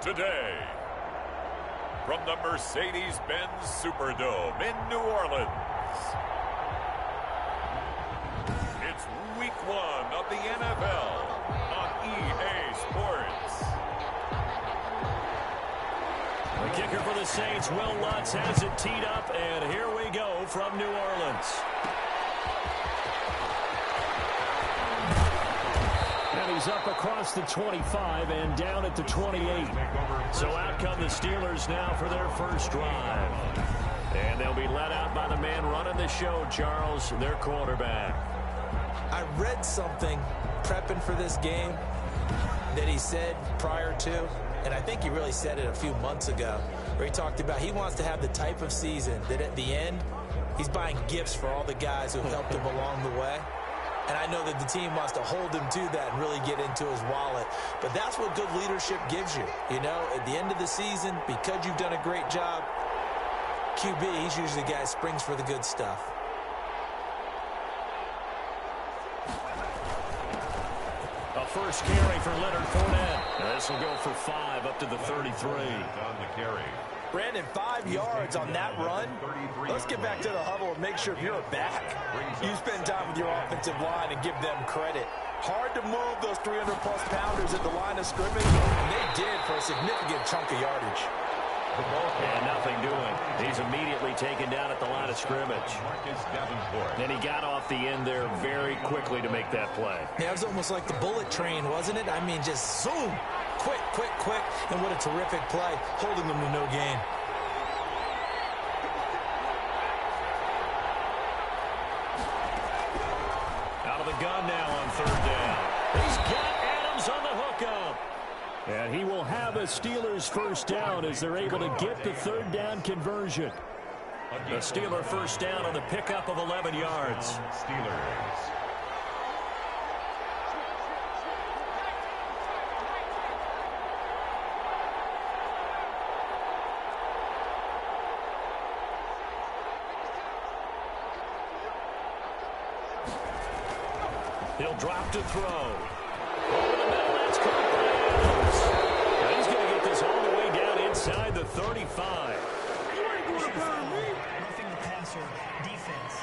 today. From the Mercedes-Benz Superdome in New Orleans, it's Week 1 of the NFL on EA Sports. The kicker for the Saints, Will Lutz, has it teed up, and here we go from New Orleans. And he's up across the 25 and down at the 28. So out come the Steelers now for their first drive. And they'll be let out by the man running the show, Charles, their quarterback. I read something prepping for this game that he said prior to, and I think he really said it a few months ago, where he talked about he wants to have the type of season that at the end, he's buying gifts for all the guys who helped him along the way. And I know that the team wants to hold him to that and really get into his wallet. But that's what good leadership gives you. You know, at the end of the season, because you've done a great job, QB, he's usually the guy who springs for the good stuff. A first carry for Leonard Fournette. This will go for 5 up to the 33. On the carry. Brandon, 5 yards on that run. Let's get back to the huddle and make sure if you're a back, you spend time with your offensive line and give them credit. Hard to move those 300-plus pounders at the line of scrimmage, and they did for a significant chunk of yardage. And nothing doing. He's immediately taken down at the line of scrimmage. And he got off the end there very quickly to make that play. Yeah, it was almost like the bullet train, wasn't it? I mean, just zoom. Quick, quick, quick. And what a terrific play, holding them to no gain. Out of the gun now on third down. He's got Adams on the hookup. And he will have a Steelers first down as they're able to get the third down conversion. A Steeler first down on the pickup of 11 yards. Steelers. He'll drop to throw. Over the middle, that's caught by Adams. Now he's going to get this all the way down inside the 35. Roughing the passer defense.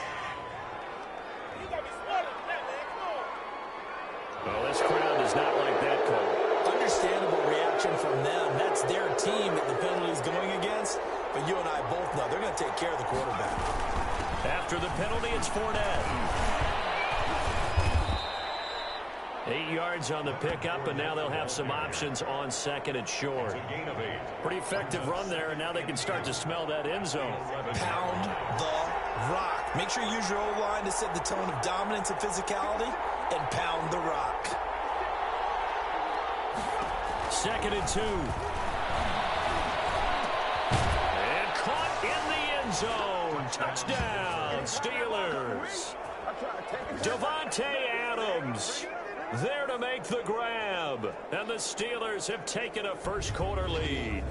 Well, this crowd does not like that call. Understandable reaction from them. That's their team that the penalty's going against. But you and I both know they're going to take care of the quarterback. After the penalty, it's Fournette. 8 yards on the pickup, and now they'll have some options on second and short. Pretty effective run there, and now they can start to smell that end zone. Pound the rock. Make sure you use your O-line to set the tone of dominance and physicality, and pound the rock. 2nd and 2. And caught in the end zone. Touchdown, Steelers. Davante Adams there to make the grab. And the Steelers have taken a first quarter lead.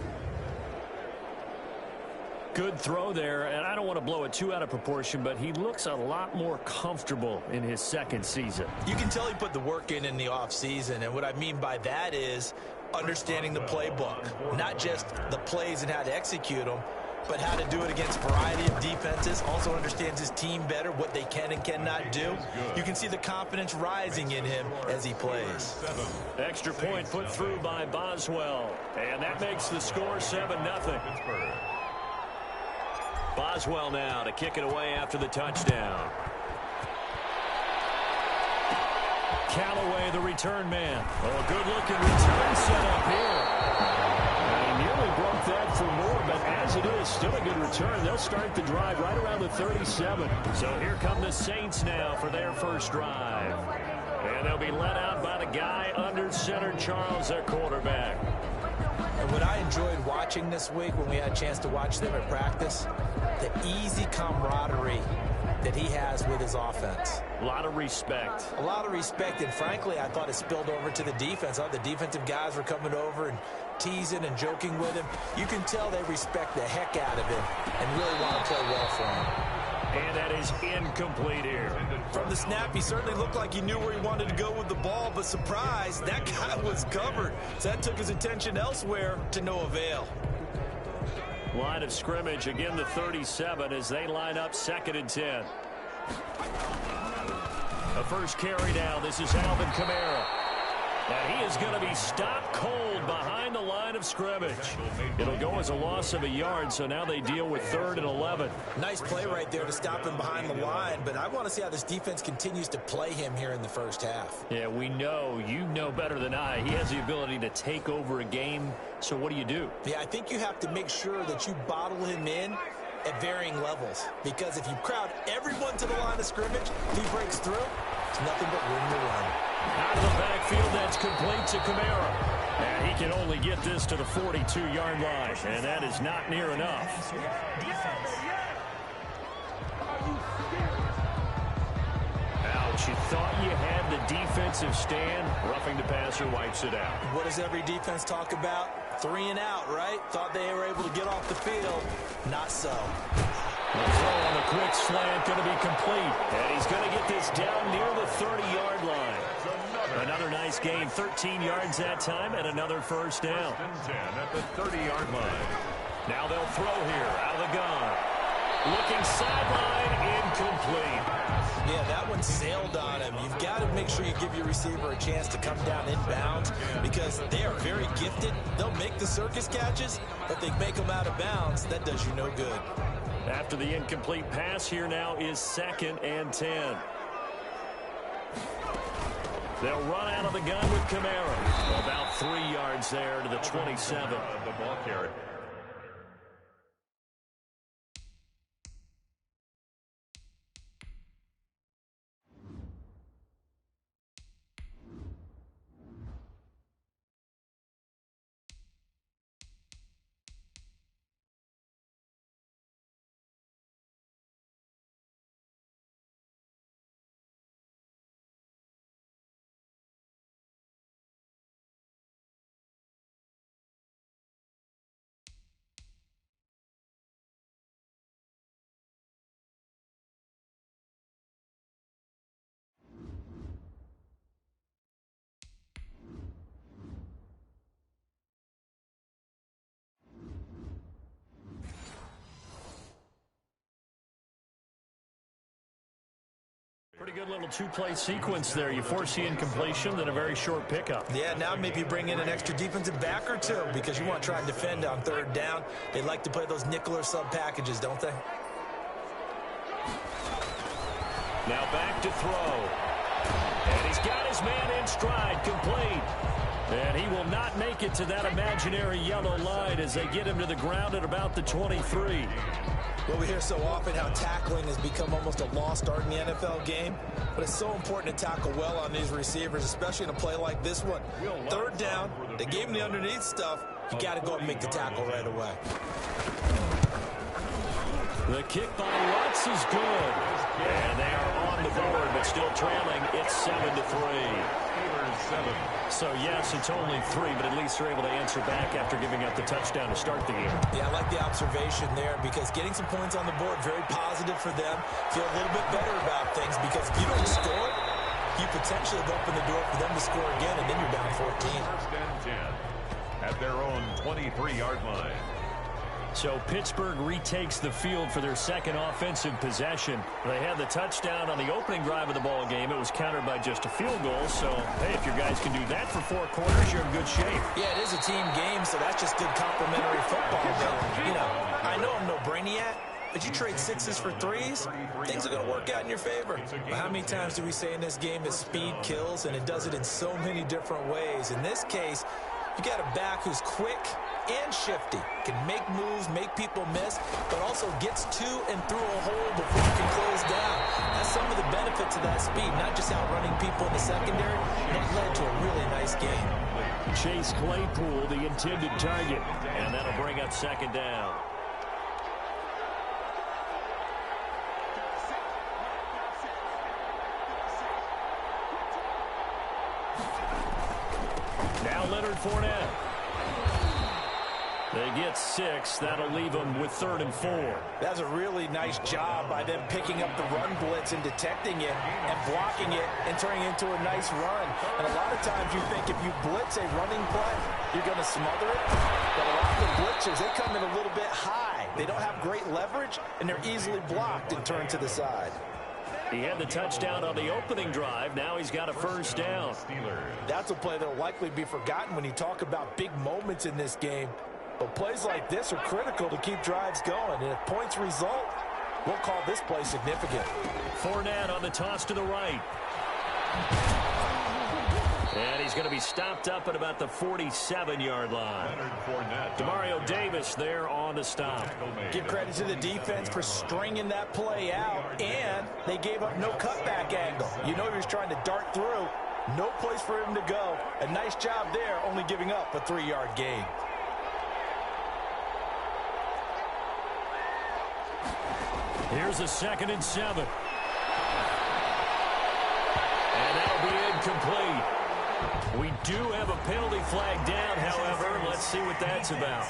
Good throw there, and I don't want to blow it too out of proportion, but he looks a lot more comfortable in his second season. You can tell he put the work in the offseason, and what I mean by that is understanding the playbook, not just the plays and how to execute them, but how to do it against a variety of defenses. Also understands his team better, what they can and cannot do. You can see the confidence rising in him as he plays. Extra point put through by Boswell, and that makes the score 7-0. Boswell now to kick it away after the touchdown. Callaway, the return man. Oh, good-looking return set up here. He nearly broke that for more, but as it is, still a good return. They'll start the drive right around the 37. So here come the Saints now for their first drive. And they'll be let out by the guy under center, Charles, their quarterback. And what I enjoyed watching this week when we had a chance to watch them at practice, the easy camaraderie that he has with his offense. A lot of respect. A lot of respect, and frankly, I thought it spilled over to the defense. I thought the defensive guys were coming over and teasing and joking with him. You can tell they respect the heck out of him and really want to play well for him. And that is incomplete here. From the snap, he certainly looked like he knew where he wanted to go with the ball, but surprise, that guy was covered. So that took his attention elsewhere to no avail. Line of scrimmage, again the 37 as they line up 2nd and 10. The first carry now, this is Alvin Kamara. And he is going to be stopped cold behind the line of scrimmage. It'll go as a loss of a yard, so now they deal with 3rd and 11. Nice play right there to stop him behind the line, but I want to see how this defense continues to play him here in the first half. Yeah, we know, you know better than I, he has the ability to take over a game, so what do? Yeah, I think you have to make sure that you bottle him in at varying levels, because if you crowd everyone to the line of scrimmage, if he breaks through, it's nothing but room to run. Out of the backfield, that's complete to Kamara. And he can only get this to the 42-yard line, and that is not near enough. Ouch, you thought you had the defensive stand. Roughing the passer wipes it out. What does every defense talk about? 3 and out, right? Thought they were able to get off the field. Not so. The throw on the quick slant going to be complete. And he's going to get this down near the 30-yard line. Another nice gain, 13 yards that time, and another first down. 10 at the 30-yard line. Now they'll throw here out of the gun. Looking sideline, incomplete. Yeah, that one sailed on him. You've got to make sure you give your receiver a chance to come down inbounds because they are very gifted. They'll make the circus catches, but they make them out of bounds. That does you no good. After the incomplete pass, here now is 2nd and 10. They'll run out of the gun with Kamara. About 3 yards there to the 27. The ball carrier. Pretty good little two-play sequence there. You force the incompletion, then a very short pickup. Yeah, now maybe bring in an extra defensive back or two because you want to try and defend on 3rd down. They like to play those nickel or sub packages, don't they? Now back to throw. And he's got his man in stride, complete. And he will not make it to that imaginary yellow line as they get him to the ground at about the 23. Well, we hear so often how tackling has become almost a lost art in the NFL game, but it's so important to tackle well on these receivers, especially in a play like this one. 3rd down, they gave him the underneath stuff. You got to go and make the tackle right away. The kick by Lutz is good. And they are on the board, but still trailing. It's 7-3. So, yes, it's only 3, but at least they're able to answer back after giving up the touchdown to start the game. Yeah, I like the observation there because getting some points on the board, very positive for them. Feel a little bit better about things because if you don't score, you potentially have opened the door for them to score again, and then you're down 14. 1st and 10 at their own 23-yard line. So Pittsburgh retakes the field for their 2nd offensive possession. They had the touchdown on the opening drive of the ball game. It was countered by just a field goal. So, hey, if your guys can do that for 4 quarters, you're in good shape. Yeah, it is a team game, so that's just good complimentary football. But, you know, I know I'm no brainiac, but you trade 6s for 3s, things are going to work out in your favor. But how many times do we say in this game that speed kills, and it does it in so many different ways? In this case, you got a back who's quick and shifty, can make moves, make people miss, but also gets to and through a hole before you can close down. That's some of the benefits of that speed, not just outrunning people in the secondary. That led to a really nice game. Chase Claypool, the intended target, and that'll bring up 2nd down. Now Leonard Fournette. They get 6. That'll leave them with 3rd and 4. That's a really nice job by them picking up the run blitz and detecting it and blocking it and turning it into a nice run. And a lot of times you think if you blitz a running play, you're going to smother it. But a lot of the blitzers, they come in a little bit high. They don't have great leverage, and they're easily blocked and turned to the side. He had the touchdown on the opening drive. Now he's got a first down. That's a play that will likely be forgotten when you talk about big moments in this game. But plays like this are critical to keep drives going. And if points result, we'll call this play significant. Fournette on the toss to the right. And he's going to be stopped up at about the 47-yard line. Demario Davis there on the stop. Give credit to the defense for stringing that play out, and they gave up no cutback angle. You know he was trying to dart through. No place for him to go. A nice job there, only giving up a 3-yard gain. Here's a 2nd and 7. And that'll be incomplete. We do have a penalty flag down, however. Let's see what that's about.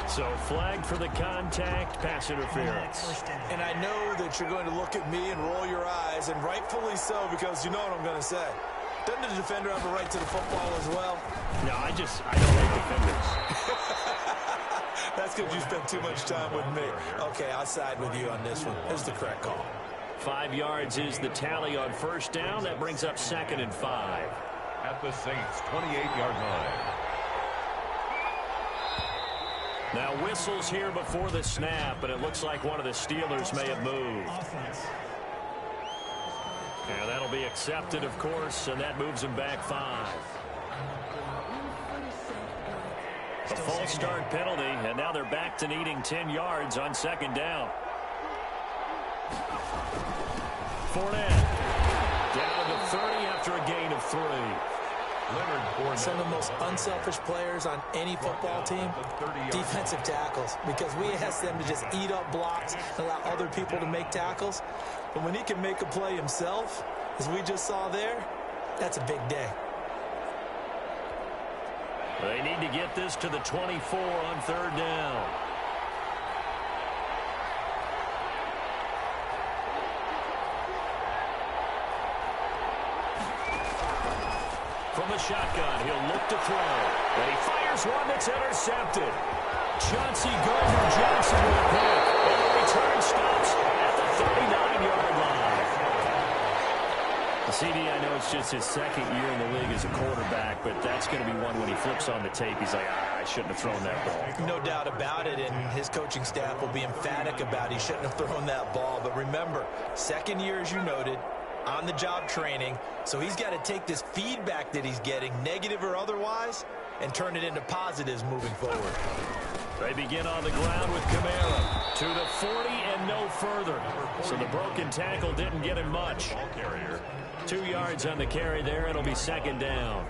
So flagged for the contact, pass interference. And I know that you're going to look at me and roll your eyes, and rightfully so, because you know what I'm going to say. Doesn't the defender have a right to the football as well? No, I don't like defenders. That's because you spent too much time with me. Okay, I'll side with you on this one. This is the correct call. 5 yards is the tally on first down. That brings up 2nd and 5. At the Saints' 28-yard line. Now whistles here before the snap, but it looks like one of the Steelers may have moved. And that'll be accepted, of course, and that moves him back 5. A false start penalty, and now they're back to needing 10 yards on 2nd down. Fournette down to the 30 after a gain of 3. Some of the most unselfish players on any football team, defensive tackles, because we ask them to just eat up blocks and allow other people to make tackles. But when he can make a play himself, as we just saw there, that's a big day. They need to get this to the 24 on 3rd down. From the shotgun, he'll look to throw. And he fires one that's intercepted. Chauncey Gardner-Johnson with a pick. And the return stops at the 39-yard line. CD, I know it's just his 2nd year in the league as a quarterback, but that's going to be one when he flips on the tape. He's like, I shouldn't have thrown that ball. No doubt about it, and his coaching staff will be emphatic about he shouldn't have thrown that ball. But remember, 2nd year, as you noted, on-the-job training, so he's got to take this feedback that he's getting, negative or otherwise, and turn it into positives moving forward. They begin on the ground with Kamara to the 40 and no further. So the broken tackle didn't get him much. 2 yards on the carry there. It'll be 2nd down.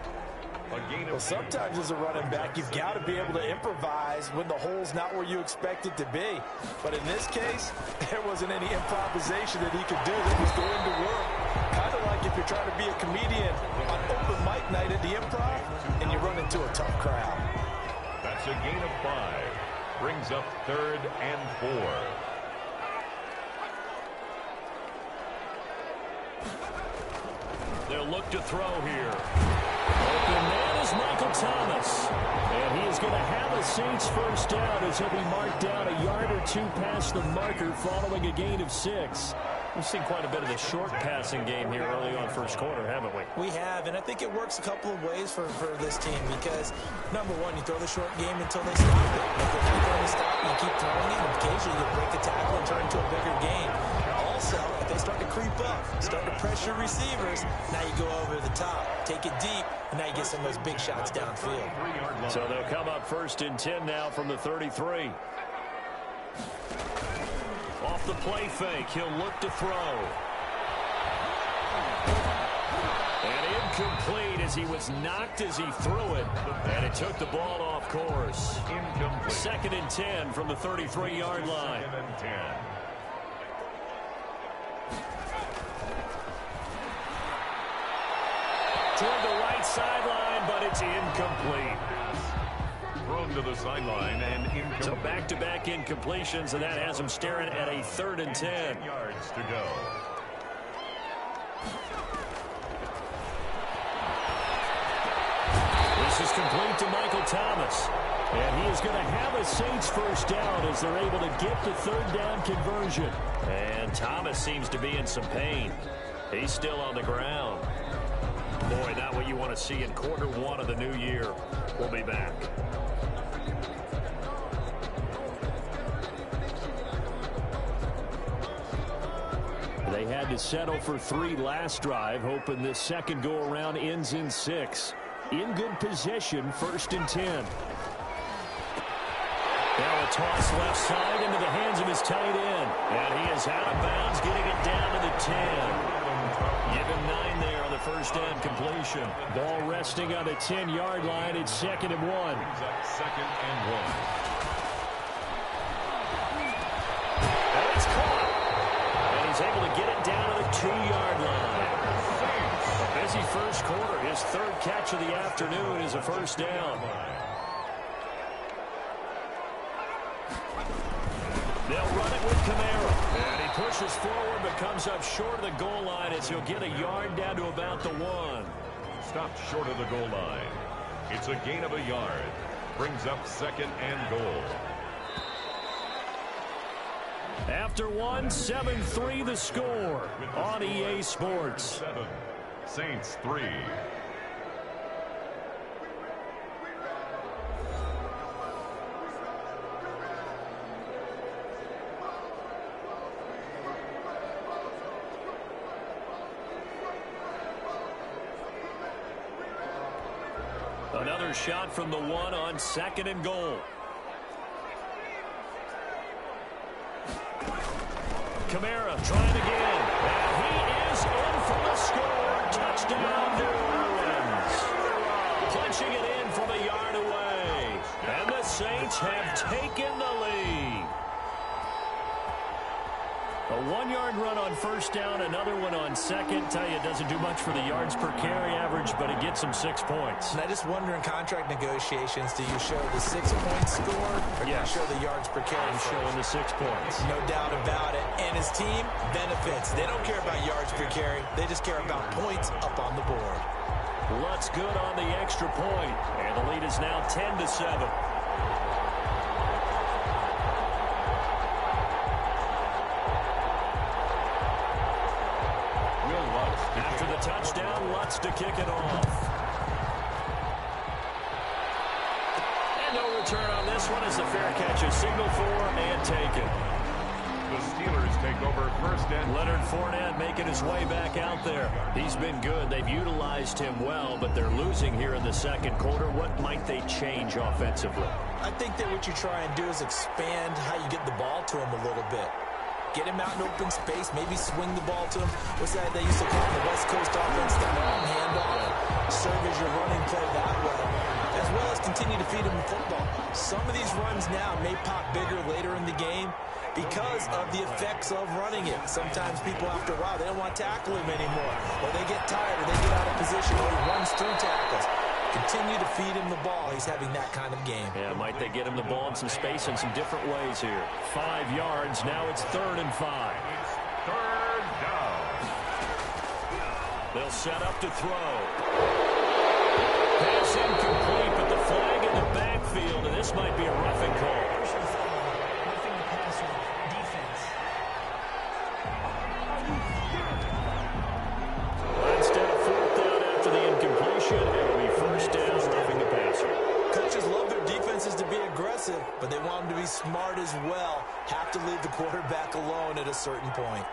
Well, sometimes as a running back, you've got to be able to improvise when the hole's not where you expect it to be. But in this case, there wasn't any improvisation that he could do that was going to work. Kind of like if you're trying to be a comedian on open mic night at the Improv and you run into a tough crowd. That's a gain of 5. Brings up 3rd and 4. They'll look to throw here. Open man is Michael Thomas. And he is going to have a Saints first down as he'll be marked down a yard or 2 past the marker following a gain of 6. We've seen quite a bit of the short passing game here early on first quarter, haven't we? We have, and I think it works a couple of ways for this team because, number one, you throw the short game until they stop it. If they're not going to stop, you keep throwing it, and occasionally you break a tackle and turn into a bigger gain. Also, if they start to creep up, start to pressure receivers, now you go over the top, take it deep, and now you get some of those big shots downfield. So they'll come up 1st and 10 now from the 33. Off the play fake, he'll look to throw. And incomplete as he was knocked as he threw it. And it took the ball off course. 2nd and 10 from the 33-yard line. Toward the right sideline, but it's incomplete. Thrown to the sideline and incomplete. So back-to-back incompletions, and that has him staring at a 3rd and 10. 10 yards to go. This is complete to Michael Thomas. And he is going to have a Saints first down as they're able to get the 3rd down conversion. And Thomas seems to be in some pain. He's still on the ground. Boy, not what you want to see in quarter 1 of the new year. We'll be back. They had to settle for 3 last drive, hoping this second go-around ends in 6. In good position, 1st and 10. Now a toss left side into the hands of his tight end. And he is out of bounds, getting it down to the 10. Give him 9 there on the first down completion. Ball resting on the 10-yard line. It's 2nd and 1. Second and 1. And it's caught. And he's able to get it down to the 2-yard line. A busy first quarter. His 3rd catch of the afternoon is a first down. They'll run it with Kamara. And he pushes forward but comes up short of the goal line as he'll get a yard down to about the 1. Stopped short of the goal line. It's a gain of a yard. Brings up 2nd and goal. After 1, 7-3 the score on EA Sports. 7, Saints 3. Another shot from the 1 on 2nd and goal. Kamara trying again. And he is in for the score. Touchdown, New Orleans. Punching it in from a yard away. And the Saints have taken the lead. A 1-yard run on first down, another one on 2nd. Tell you, it doesn't do much for the yards per carry average, but it gets them 6 points. And I just wonder in contract negotiations, do you show the 6-point score or do you show the yards per carry? I'm showing the 6 points. No doubt about it. And his team benefits. They don't care about yards per carry. They just care about points up on the board. Lutz good on the extra point. And the lead is now 10-7. After the touchdown, Lutz to kick it off. And no return on this one as the fair catch is signaled for and taken. The Steelers take over first and Leonard Fournette making his way back out there. He's been good. They've utilized him well, but they're losing here in the second quarter. What might they change offensively? I think that what you try and do is expand how you get the ball to him a little bit. Get him out in open space, maybe swing the ball to him. What's that they used to call the West Coast offense, that long handoff? Serve as your running play that way, as well as continue to feed him the football. Some of these runs now may pop bigger later in the game because of the effects of running it. Sometimes people, after a while, they don't want to tackle him anymore, or they get tired, or they get out of position, or he runs through tackles. Continue to feed him the ball. He's having that kind of game. Yeah, might they get him the ball in some space in some different ways here. 5 yards. Now it's 3rd and 5. It's 3rd down. They'll set up to throw. Pass incomplete, but the flag in the backfield, and this might be a roughing call. Roughing the passer. Defense. Instead of 4th down after the incompletion, it'll be 1st down, roughing the passer. Coaches love their defenses to be aggressive, but they want them to be smart as well. Have to leave the quarterback alone at a certain point.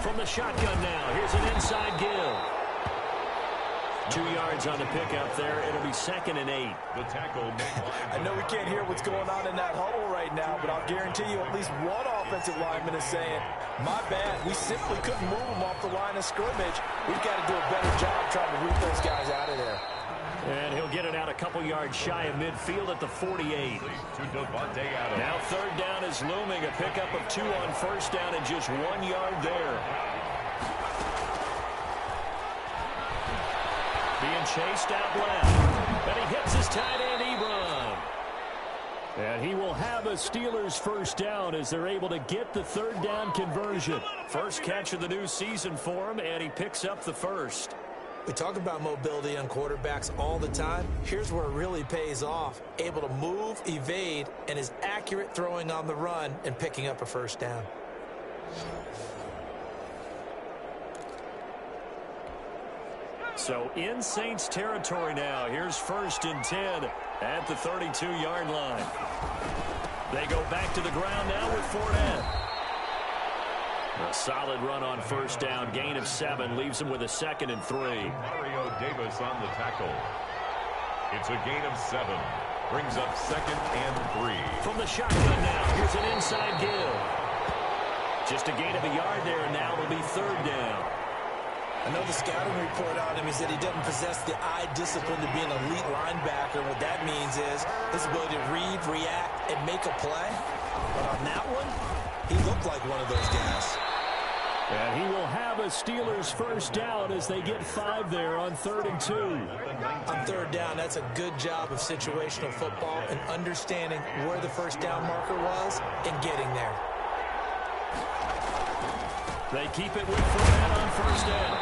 From the shotgun now, here's an inside give. 2 yards on the pickup there. It'll be 2nd and 8. The tackle. I know we can't hear what's going on in that huddle right now, but I'll guarantee you at least one offensive lineman is saying, my bad, we simply couldn't move them off the line of scrimmage. We've got to do a better job trying to root those guys out of there. And he'll get it out a couple yards shy of midfield at the 48. Now third down is looming. A pickup of 2 on first down and just 1 yard there. Being chased out left. And he hits his tight end, Ebron. And he will have a Steelers first down as they're able to get the third down conversion. First catch of the new season for him, and he picks up the first. We talk about mobility on quarterbacks all the time. Here's where it really pays off. Able to move, evade, and is accurate throwing on the run and picking up a first down. So in Saints territory now. Here's 1st and 10 at the 32-yard line. They go back to the ground now with Fournette. A solid run on first down. Gain of 7 leaves him with a 2nd and 3. Mario Davis on the tackle. It's a gain of 7. Brings up 2nd and 3. From the shotgun now. Here's an inside give. Just a gain of a yard there, and now it'll be third down. I know the scouting report on him is that he doesn't possess the eye discipline to be an elite linebacker. And what that means is his ability to read, react, and make a play. But on that one, he looked like one of those guys. And he will have a Steelers first down as they get 5 there on 3rd and 2. On third down, that's a good job of situational football and understanding where the first down marker was and getting there. They keep it with Fournette on first down.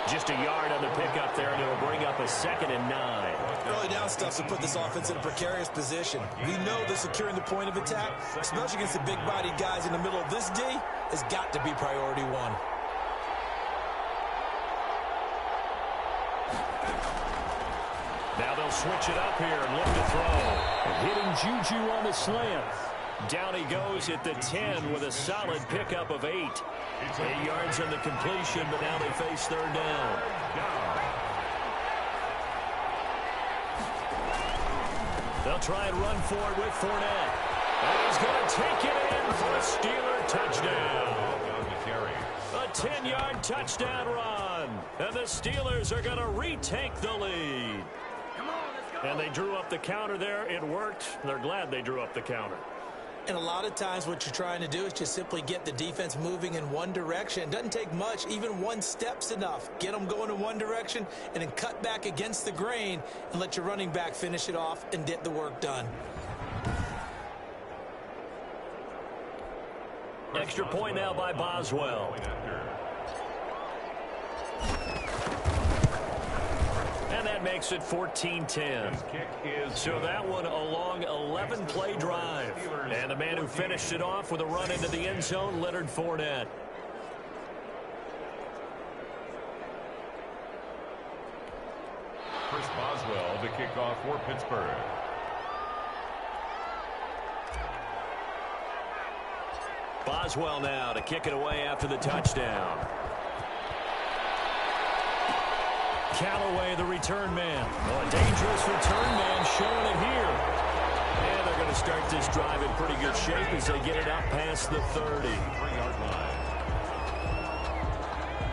Just a yard on the pickup there, and it'll bring up a 2nd and 9. Early down stuff to put this offense in a precarious position. We know that securing the point of attack, especially against the big-bodied guys in the middle of this D, has got to be priority 1. Now they'll switch it up here and look to throw. Hitting Juju on the slant. Down he goes at the 10 with a solid pickup of 8. 8 yards on the completion, but now they face third down. They'll try and run for it with Fournette. And he's going to take it in for a Steeler touchdown. A 10-yard touchdown run. And the Steelers are going to retake the lead. And they drew up the counter there. It worked. They're glad they drew up the counter. And a lot of times what you're trying to do is just simply get the defense moving in one direction. It doesn't take much. Even one step's enough. Get them going in one direction and then cut back against the grain and let your running back finish it off and get the work done. Extra point now by Boswell. And that makes it 14-10. So that one a long 11-play drive. And the man who finished it off with a run into the end zone, Leonard Fournette. Chris Boswell, the kickoff for Pittsburgh. Boswell now to kick it away after the touchdown. Callaway, the return man. Oh, a dangerous return man showing it here. And they're going to start this drive in pretty good shape as they get it up past the 30.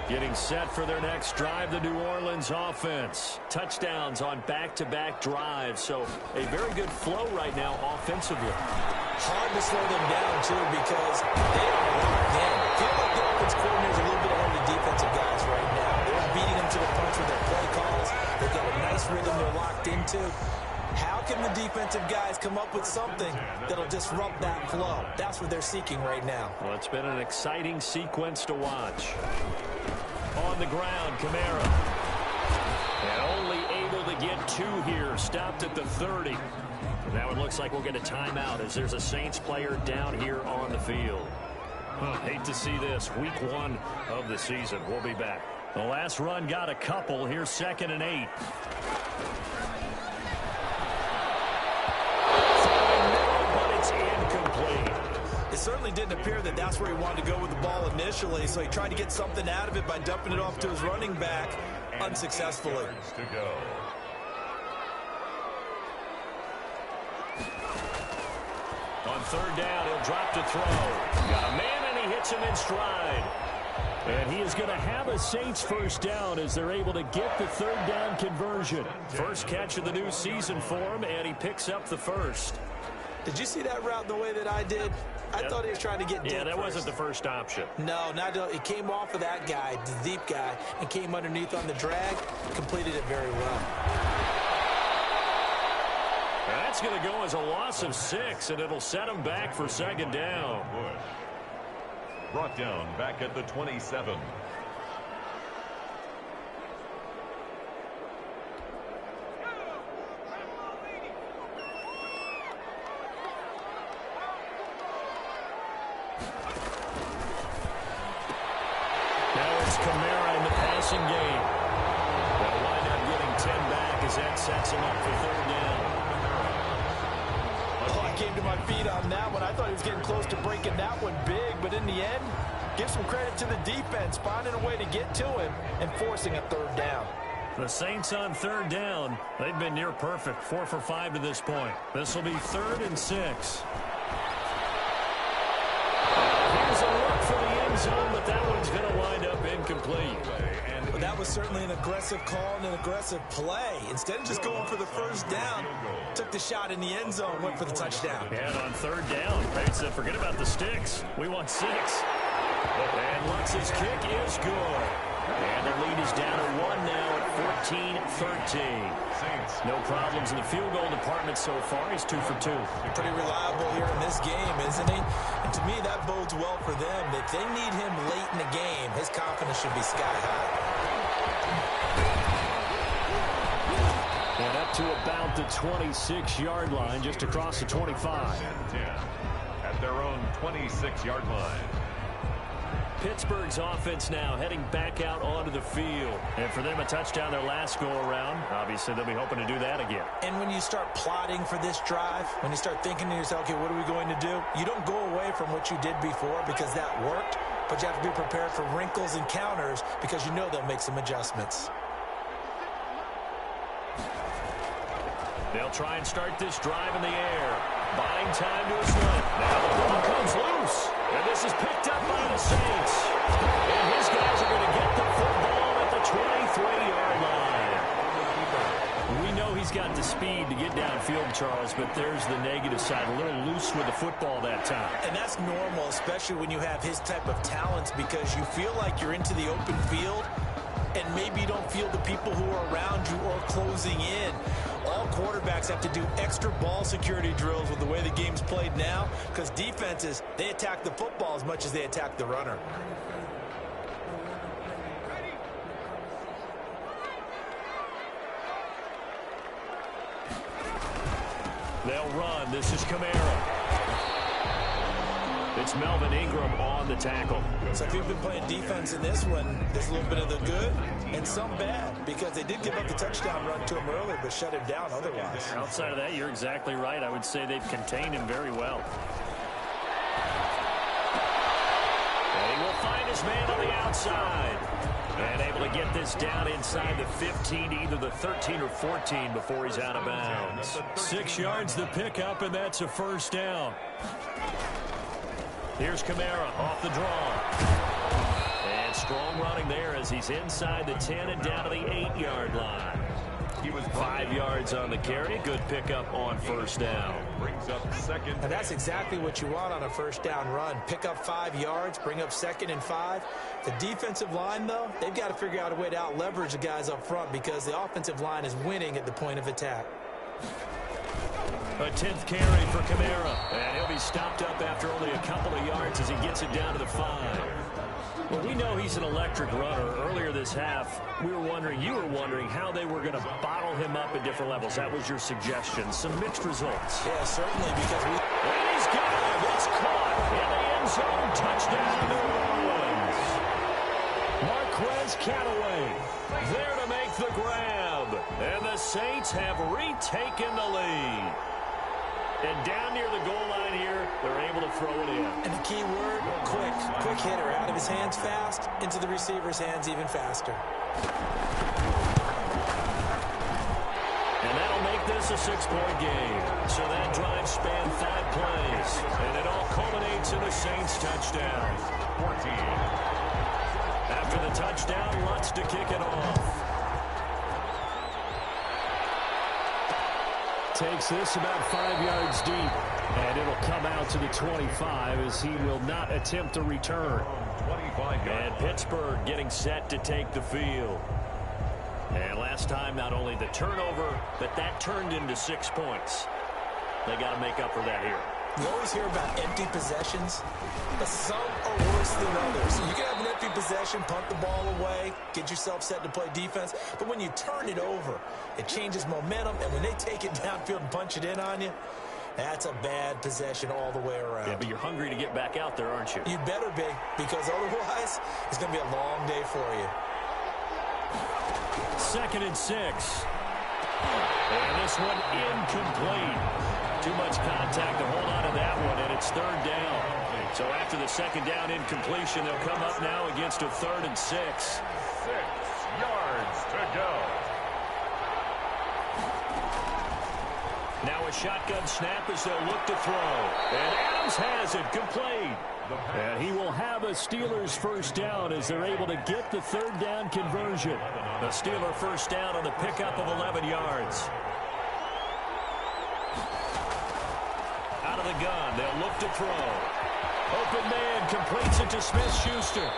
Getting set for their next drive, the New Orleans offense. Touchdowns on back-to-back drives. So a very good flow right now offensively. Hard to slow them down, too, because they are locked in. Feel like the offense coordinator's a little bit ahead of the defensive guys right now. They're beating them to the punch with their play calls. They've got a nice rhythm they're locked into. How can the defensive guys come up with something that'll disrupt that flow? That's what they're seeking right now. Well, it's been an exciting sequence to watch. On the ground, Kamara. And only able to get 2 here. Stopped at the 30. Now it looks like we'll get a timeout as there's a Saints player down here on the field. Hate to see this. Week 1 of the season. We'll be back. The last run got a couple. Here's 2nd and 8. But it's incomplete. It certainly didn't appear that that's where he wanted to go with the ball initially, so he tried to get something out of it by dumping it off to his running back unsuccessfully. On third down, he'll drop to throw. Got a man, and he hits him in stride. And he is going to have a Saints first down as they're able to get the third down conversion. First catch of the new season for him, and he picks up the first. Did you see that route the way that I did? I thought he was trying to get deep. Yeah, that wasn't the first option. No, it came off of that guy, the deep guy, and came underneath on the drag. Completed it very well. That's going to go as a loss of 6, and it'll set him back for second down. Brought down back at the 27. Now it's Kamara in the passing game. They'll wind up getting 10 back as that sets him up for third down. Oh, I came to my feet on that one. I thought he was getting close to breaking that one big, but in the end, give some credit to the defense, finding a way to get to him and forcing a third down. The Saints on third down. They've been near perfect, 4 for 5 to this point. This will be 3rd and 6. Here's a look for the end zone, but that one's going to wind up incomplete. Well, that was certainly an aggressive call and an aggressive play. Instead of just going for the first down, took the shot in the end zone, went for the touchdown. And on third down, they said, forget about the sticks. We want 6. And Lutz's kick is good. And the lead is down to 1 now at 14-13. No problems in the field goal department so far. He's 2 for 2. Pretty reliable here in this game, isn't he? And to me, that bodes well for them. If they need him late in the game, his confidence should be sky high. And up to about the 26-yard line, just across the 25. 10 at their own 26-yard line. Pittsburgh's offense now heading back out onto the field. And for them, a touchdown their last go-around. Obviously, they'll be hoping to do that again. And when you start plotting for this drive, when you start thinking to yourself, okay, what are we going to do? You don't go away from what you did before because that worked, but you have to be prepared for wrinkles and counters because you know they'll make some adjustments. They'll try and start this drive in the air. Buying time to his left. Now the ball comes loose. And this is picked up by the Saints. And his guys are going to get the football at the 23-yard line. We know he's got the speed to get downfield, Charles, but there's the negative side. A little loose with the football that time. And that's normal, especially when you have his type of talents, because you feel like you're into the open field and maybe you don't feel the people who are around you or closing in. All quarterbacks have to do extra ball security drills with the way the game's played now, because defenses, they attack the football as much as they attack the runner. They'll run. This is Kamara. It's Melvin Ingram on the tackle. So if you've been playing defense in this one, there's a little bit of the good and some bad, because they did give up the touchdown run to him earlier, but shut him down otherwise. Outside of that, you're exactly right. I would say they've contained him very well. And he will find his man on the outside. And able to get this down inside the 15, either the 13 or 14 before he's out of bounds. 6 yards the pickup, and that's a first down. Here's Kamara off the draw. And strong running there as he's inside the 10 and down to the 8-yard line. He was 5 yards on the carry. Good pickup on first down. Brings up second. And that's exactly what you want on a first down run. Pick up 5 yards, bring up 2nd and 5. The defensive line, though, they've got to figure out a way to out-leverage the guys up front because the offensive line is winning at the point of attack. A 10th carry for Kamara. And he'll be stopped up after only a couple of yards as he gets it down to the 5. Well, we know he's an electric runner. Earlier this half, you were wondering how they were going to bottle him up at different levels. That was your suggestion. Some mixed results. Yeah, certainly, because we... And he's got him. It's caught in the end zone. Touchdown, New Orleans. Marquez Callaway there to make the grab. And the Saints have retaken the lead. And down near the goal line here, they're able to throw it in. And the key word, quick. Quick hitter. Out of his hands fast, into the receiver's hands even faster. And that'll make this a 6-point game. So that drive spanned 5 plays. And it all culminates in a Saints touchdown. 14. After the touchdown, Lutz to kick it off. Takes this about 5 yards deep. And it'll come out to the 25 as he will not attempt a return. And Pittsburgh getting set to take the field. And last time, not only the turnover, but that turned into 6 points. They got to make up for that here. You always hear about empty possessions, but some are worse than others. You can have an empty possession, punt the ball away, get yourself set to play defense, but when you turn it over, it changes momentum, and when they take it downfield and punch it in on you, that's a bad possession all the way around. Yeah, but you're hungry to get back out there, aren't you? You better be, because otherwise, it's going to be a long day for you. 2nd and 6. And this one incomplete. Too much contact to hold on to that one, and it's 3rd down. So after the 2nd down incompletion, they'll come up now against a 3rd and 6. 6 yards to go. Now a shotgun snap as they'll look to throw. And Adams has it complete. And he will have a Steelers 1st down as they're able to get the 3rd down conversion. The Steeler 1st down on the pickup of 11 yards. Out of the gun, they'll look to throw. Open man completes it to Smith-Schuster.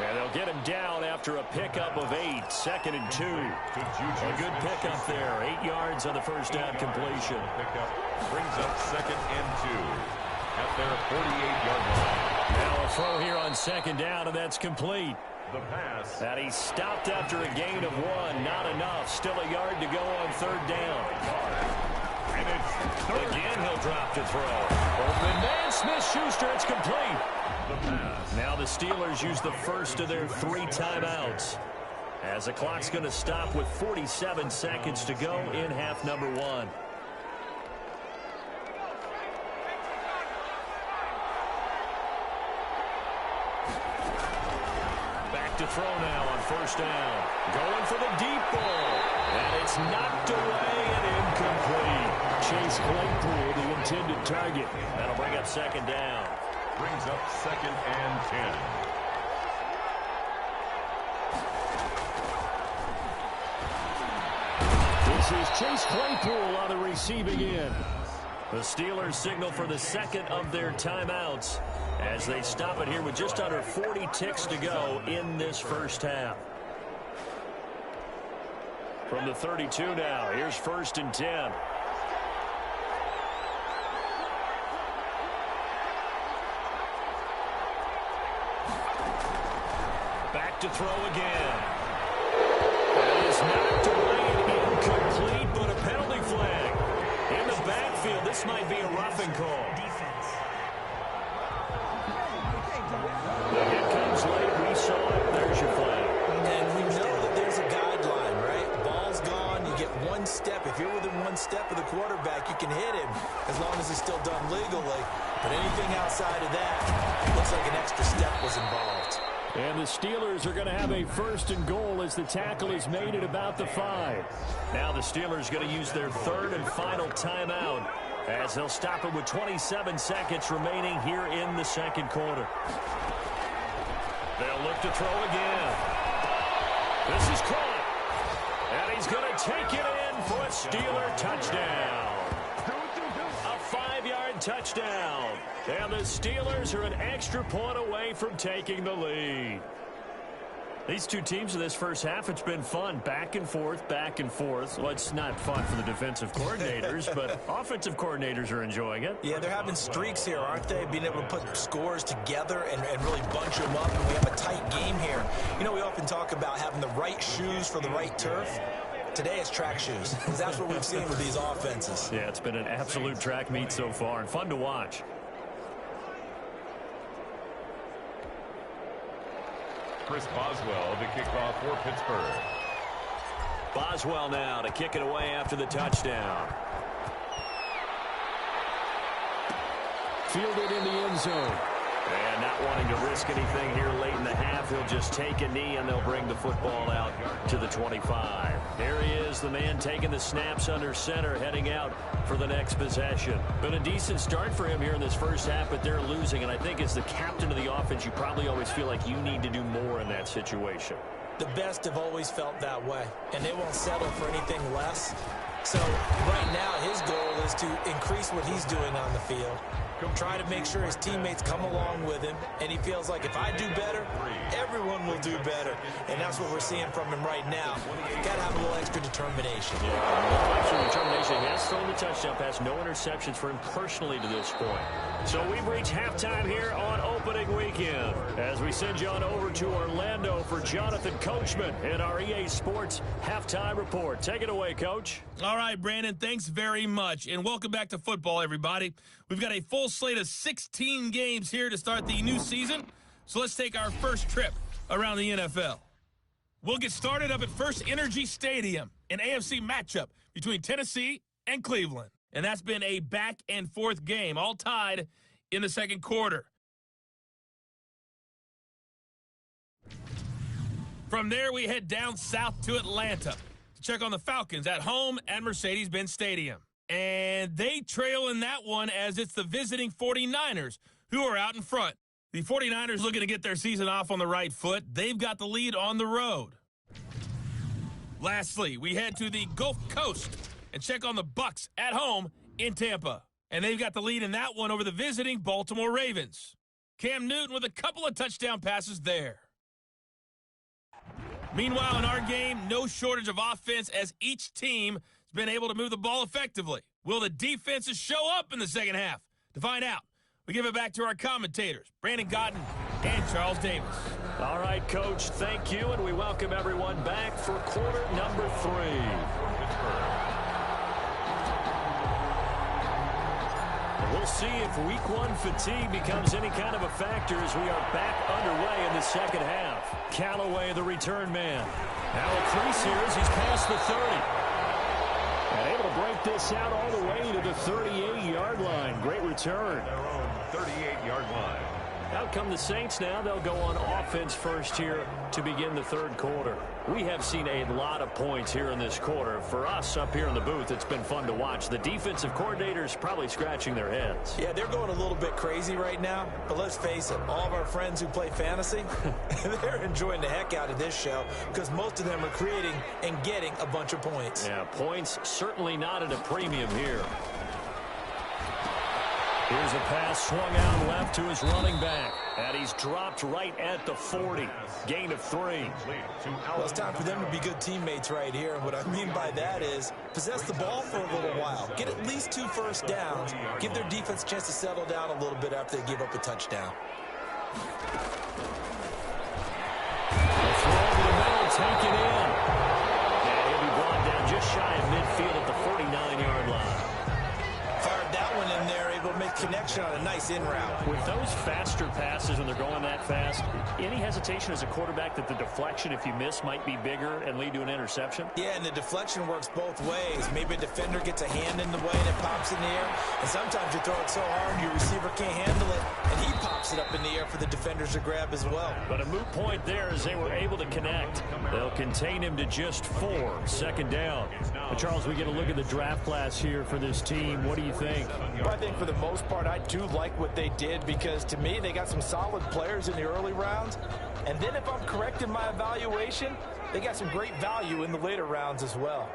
And they'll get him down after a pickup of 8. 2nd and 2. A good pickup there. 8 yards on the 1st down completion. Pickup brings up 2nd and 2 at their 48-yard line. Now a throw here on 2nd down, and that's complete. The pass. And he stopped after a gain of 1. Not enough. Still a yard to go on 3rd down. And it's again, he'll drop to throw. Open man, Smith-Schuster, it's complete. The pass. Now the Steelers use the first of their 3 timeouts, as the clock's going to stop with 47 seconds to go in half number 1. Back to throw now on 1st down. Going for the deep ball. And it's knocked away and incomplete. Chase Claypool, the intended target. That'll bring up 2nd down. Brings up 2nd and 10. This is Chase Claypool on the receiving end. The Steelers signal for the 2nd of their timeouts as they stop it here with just under 40 ticks to go in this 1st half. From the 32 now, here's 1st and 10. Back to throw again. That is knocked away and incomplete, but a penalty flag. In the backfield, this might be a roughing call. The hit comes late. We saw it. There's your flag. And we know that there's a guideline, right? Ball's gone. You get 1 step. If you're within 1 step of the quarterback, you can hit him as long as it's still done legally. But anything outside of that, looks like an extra step was involved. And the Steelers are going to have a 1st and goal as the tackle is made at about the 5. Now the Steelers going to use their 3rd and final timeout as they'll stop it with 27 seconds remaining here in the 2nd quarter. They'll look to throw again. This is caught. And he's going to take it in for a Steeler touchdown. A 5-yard touchdown. And the Steelers are an extra point away from taking the lead. These two teams in this 1st half, it's been fun. Back and forth, back and forth. Well, it's not fun for the defensive coordinators, but offensive coordinators are enjoying it. Yeah, they're having streaks here, aren't they? Being able to put scores together and really bunch them up, and we have a tight game here. You know, we often talk about having the right shoes for the right turf. Today it's track shoes, because that's what we've seen with these offenses. Yeah, it's been an absolute track meet so far, and fun to watch. Chris Boswell to kick off for Pittsburgh. Boswell now to kick it away after the touchdown. Fielded in the end zone. And not wanting to risk anything here late in the half, he'll just take a knee, and they'll bring the football out to the 25. There he is, the man taking the snaps under center, heading out for the next possession. Been a decent start for him here in this first half, but they're losing. And I think as the captain of the offense, you probably always feel like you need to do more in that situation. The best have always felt that way, and they won't settle for anything less. So right now his goal is to increase what he's doing on the field, try to make sure his teammates come along with him, and he feels like if I do better, everyone will do better. And that's what we're seeing from him right now. Got to have a little extra determination. Yeah, a little extra determination. He has thrown the touchdown pass, no interceptions for him personally to this point. So we've reached halftime here on opening weekend as we send you on over to Orlando for Jonathan Coachman in our EA Sports Halftime Report. Take it away, Coach. All right, Brandon, thanks very much. And welcome back to football, everybody. We've got a full slate of 16 games here to start the new season. So let's take our first trip around the NFL. We'll get started up at First Energy Stadium, an AFC matchup between Tennessee and Cleveland. And that's been a back-and-forth game, all tied in the second quarter. From there, we head down south to Atlanta to check on the Falcons at home at Mercedes-Benz Stadium. And they trail in that one as it's the visiting 49ers who are out in front. The 49ers looking to get their season off on the right foot. They've got the lead on the road. Lastly, we head to the Gulf Coast and check on the Bucs at home in Tampa. And they've got the lead in that one over the visiting Baltimore Ravens. Cam Newton with a couple of touchdown passes there. Meanwhile, in our game, no shortage of offense as each team has been able to move the ball effectively. Will the defenses show up in the second half? To find out, we give it back to our commentators, Brandon Godden and Charles Davis. All right, Coach, thank you, and we welcome everyone back for quarter number 3. We'll see if week 1 fatigue becomes any kind of a factor as we are back underway in the second half. Callaway, the return man. Now a crease here as he's past the 30. And able to break this out all the way to the 38-yard line. Great return. Their own 38-yard line. Out come the Saints now. They'll go on offense first here to begin the third quarter. We have seen a lot of points here in this quarter. For us up here in the booth, it's been fun to watch. The defensive coordinators probably scratching their heads. Yeah, they're going a little bit crazy right now. But let's face it, all of our friends who play fantasy, they're enjoying the heck out of this show because most of them are creating and getting a bunch of points. Yeah, points certainly not at a premium here. Here's a pass swung out left to his running back. And he's dropped right at the 40. Gain of 3. Well, it's time for them to be good teammates right here. And what I mean by that is possess the ball for a little while. Get at least 2 first downs. Give their defense a chance to settle down a little bit after they give up a touchdown. The throw over the middle, taken in. And he'll be brought down just shy of midfield at the 49-yard line. Fired that one in there, able to make connection on a nice in route. With those faster passes when they're going that fast, any hesitation as a quarterback that the deflection, if you miss, might be bigger and lead to an interception? Yeah, and the deflection works both ways. Maybe a defender gets a hand in the way and it pops in the air. And sometimes you throw it so hard your receiver can't handle it, and he pops it up in the air for the defenders to grab as well. But a moot point there as they were able to connect. They'll contain him to just 4. Second down. But Charles, we get a look at the draft class here for this team. What do you think? Well, I think for the most part, I do like what they did because, to me, they got some solid players in the early rounds. And then if I'm correct in my evaluation, they got some great value in the later rounds as well.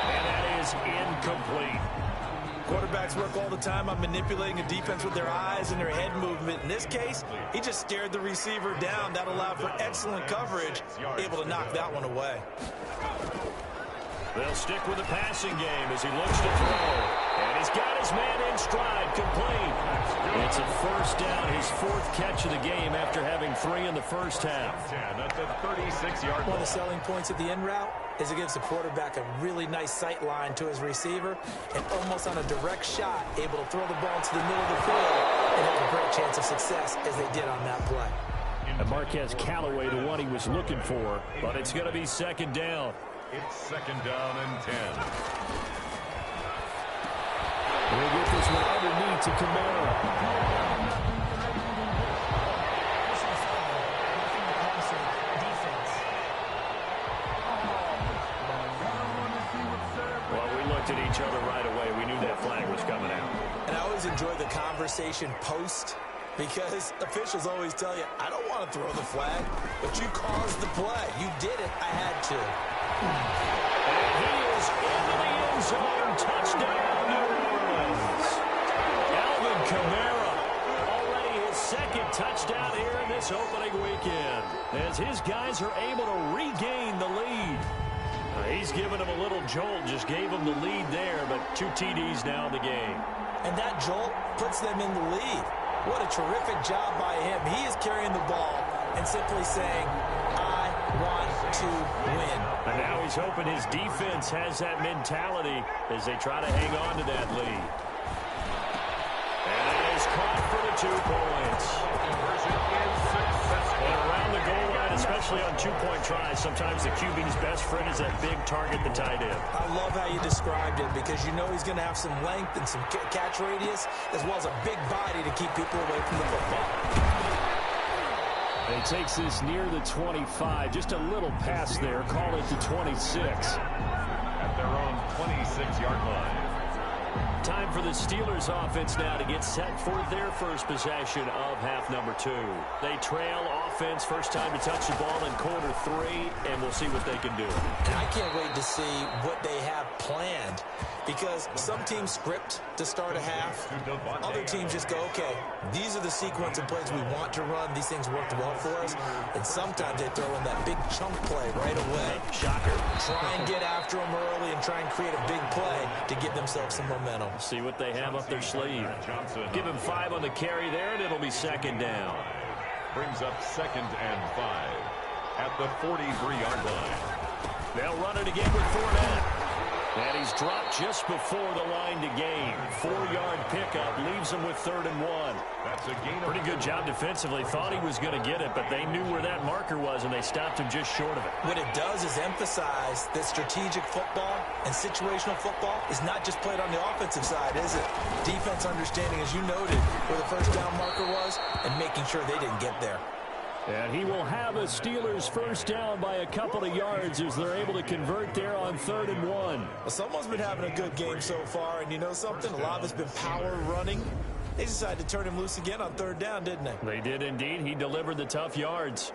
And that is incomplete. Quarterbacks work all the time on manipulating a defense with their eyes and their head movement. In this case, he just stared the receiver down. That allowed for excellent coverage, able to knock that one away. They'll stick with the passing game as he looks to throw. And he's got his man in stride, complete. It's a first down, his 4th catch of the game after having 3 in the first half. At the 36-yard One of the selling points of the in route is it gives the quarterback a really nice sight line to his receiver and almost on a direct shot, able to throw the ball to the middle of the field and have a great chance of success as they did on that play. And Marquez Callaway, the one he was looking for, but it's going to be second down. It's second down and 10. to Kamara. Well, we looked at each other right away. We knew that flag was coming out. And I always enjoy the conversation post, because officials always tell you, I don't want to throw the flag, but you caused the play. You did it. I had to. And he is into the end zone. Touchdown, New Orleans. Alvin Kamara, already his second touchdown here in this opening weekend, as his guys are able to regain the lead. He's given him a little jolt, just gave him the lead there, but 2 TDs now in the game. And that jolt puts them in the lead. What a terrific job by him. He is carrying the ball and simply saying, I want to win. And now he's hoping his defense has that mentality as they try to hang on to that lead. And it is caught for the 2 points. And around the goal line, especially on 2-point tries, sometimes the QB's best friend is that big target, the tight end. I love how you described it, because you know he's going to have some length and some catch radius, as well as a big body to keep people away from the football. And he takes this near the 25. Just a little pass there. Call it the 26. At their own 26-yard line. Time for the Steelers offense now to get set for their first possession of half number 2. They trail offense, first time to touch the ball in quarter 3, and we'll see what they can do. And I can't wait to see what they have planned, because some teams script to start a half. Other teams just go, okay, these are the sequence of plays we want to run. These things worked well for us. And sometimes they throw in that big chunk play right away. Shocker. Try and get after them early and try and create a big play to give themselves some momentum. See what they have up their sleeve. Give him 5 on the carry there, and it'll be second down. Brings up 2nd and 5 at the 43-yard line. They'll run it again with Fournette. And he's dropped just before the line to gain. 4-yard pickup leaves him with 3rd and 1. That's a gain. Pretty good job defensively. Thought he was going to get it, but they knew where that marker was, and they stopped him just short of it. What it does is emphasize that strategic football and situational football is not just played on the offensive side, is it? Defense understanding, as you noted, where the first down marker was and making sure they didn't get there. And he will have a Steelers first down by a couple of yards as they're able to convert there on 3rd and 1. Well, someone's been having a good game so far, and you know something? A lot of it's been power running. They decided to turn him loose again on 3rd down, didn't they? They did indeed. He delivered the tough yards.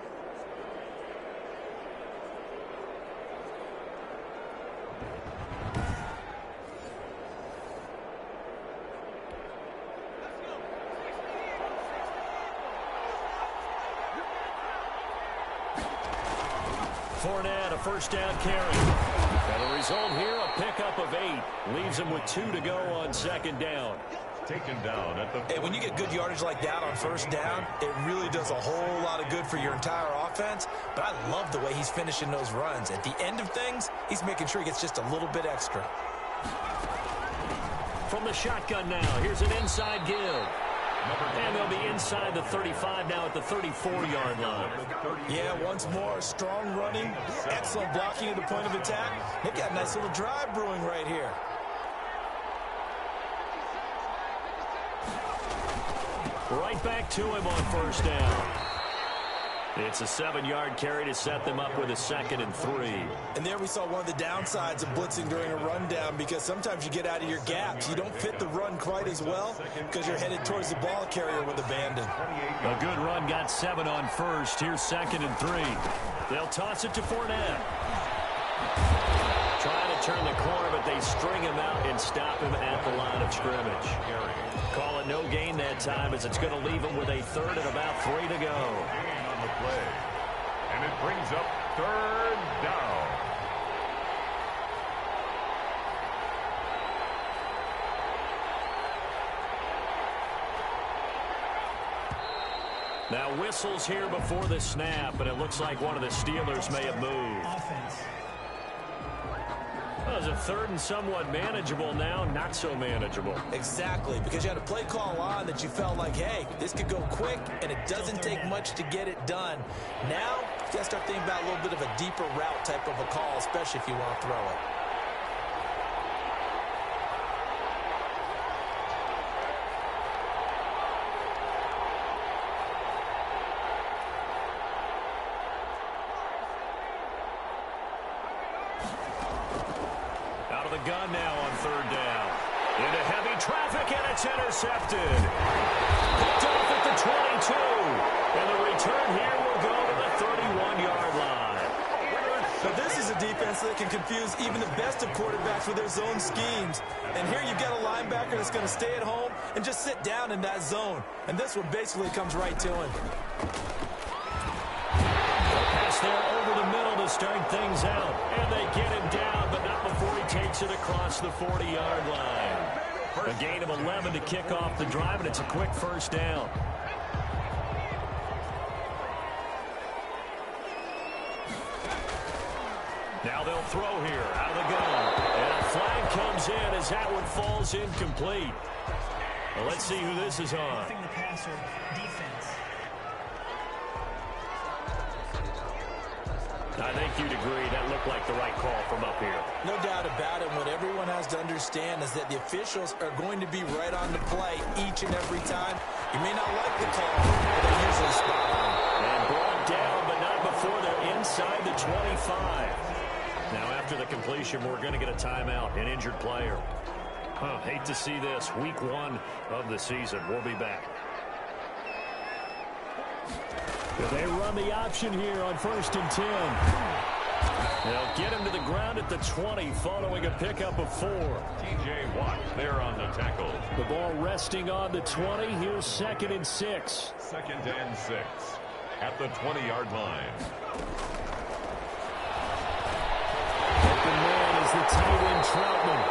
Fournette, a first down carry. And the result here, a pickup of 8. Leaves him with 2 to go on 2nd down. Taken down at the... Hey, when you get good yardage like that on 1st down, it really does a whole lot of good for your entire offense. But I love the way he's finishing those runs. At the end of things, he's making sure he gets just a little bit extra. From the shotgun now, here's an inside give. And they'll be inside the 35 now at the 34-yard line. Yeah, once more, strong running, excellent blocking at the point of attack. They've got a nice little drive brewing right here. Right back to him on 1st down. It's a 7-yard carry to set them up with a 2nd and 3. And there we saw one of the downsides of blitzing during a rundown, because sometimes you get out of your gaps. You don't fit the run quite as well because you're headed towards the ball carrier with abandon. A good run, got 7 on 1st. Here's 2nd and 3. They'll toss it to Fournette. Trying to turn the corner, but they string him out and stop him at the line of scrimmage. Call it no gain that time, as it's going to leave him with a 3rd and about 3 to go. On the play. And it brings up 3rd down. Now whistles here before the snap, and it looks like one of the Steelers may have moved. Offense. Well, it's a 3rd and somewhat manageable now, not so manageable. Exactly, because you had a play call on that you felt like, hey, this could go quick, and it doesn't take much to get it done. Now, you got to start thinking about a little bit of a deeper route type of a call, especially if you want to throw it. traffic, and it's intercepted. Picked off at the 22. And the return here will go to the 31-yard line. Now, this is a defense that can confuse even the best of quarterbacks with their zone schemes. And here you've got a linebacker that's going to stay at home and just sit down in that zone. And this one basically comes right to him. Pass there over the middle to start things out. And they get him down, but not before he takes it across the 40-yard line. A gain of 11 to kick off the drive, and it's a quick first down. Now they'll throw here out of the gun. And a flag comes in as that one falls incomplete. Well, let's see who this is on. Roughing the passer, defense. I think you'd agree that looked like the right call from up here. No doubt about it. What everyone has to understand is that the officials are going to be right on the play each and every time. You may not like the call, but they're usually spot on. And brought down, but not before they're inside the 25. Now, after the completion, we're going to get a timeout, an injured player. Hate to see this. Week 1 of the season. We'll be back. They run the option here on 1st and 10. They'll get him to the ground at the 20 following a pickup of 4. T.J. Watt there on the tackle. The ball resting on the 20. Here's 2nd and 6. 2nd and 6 at the 20-yard line. Open man is the tight end Troutman.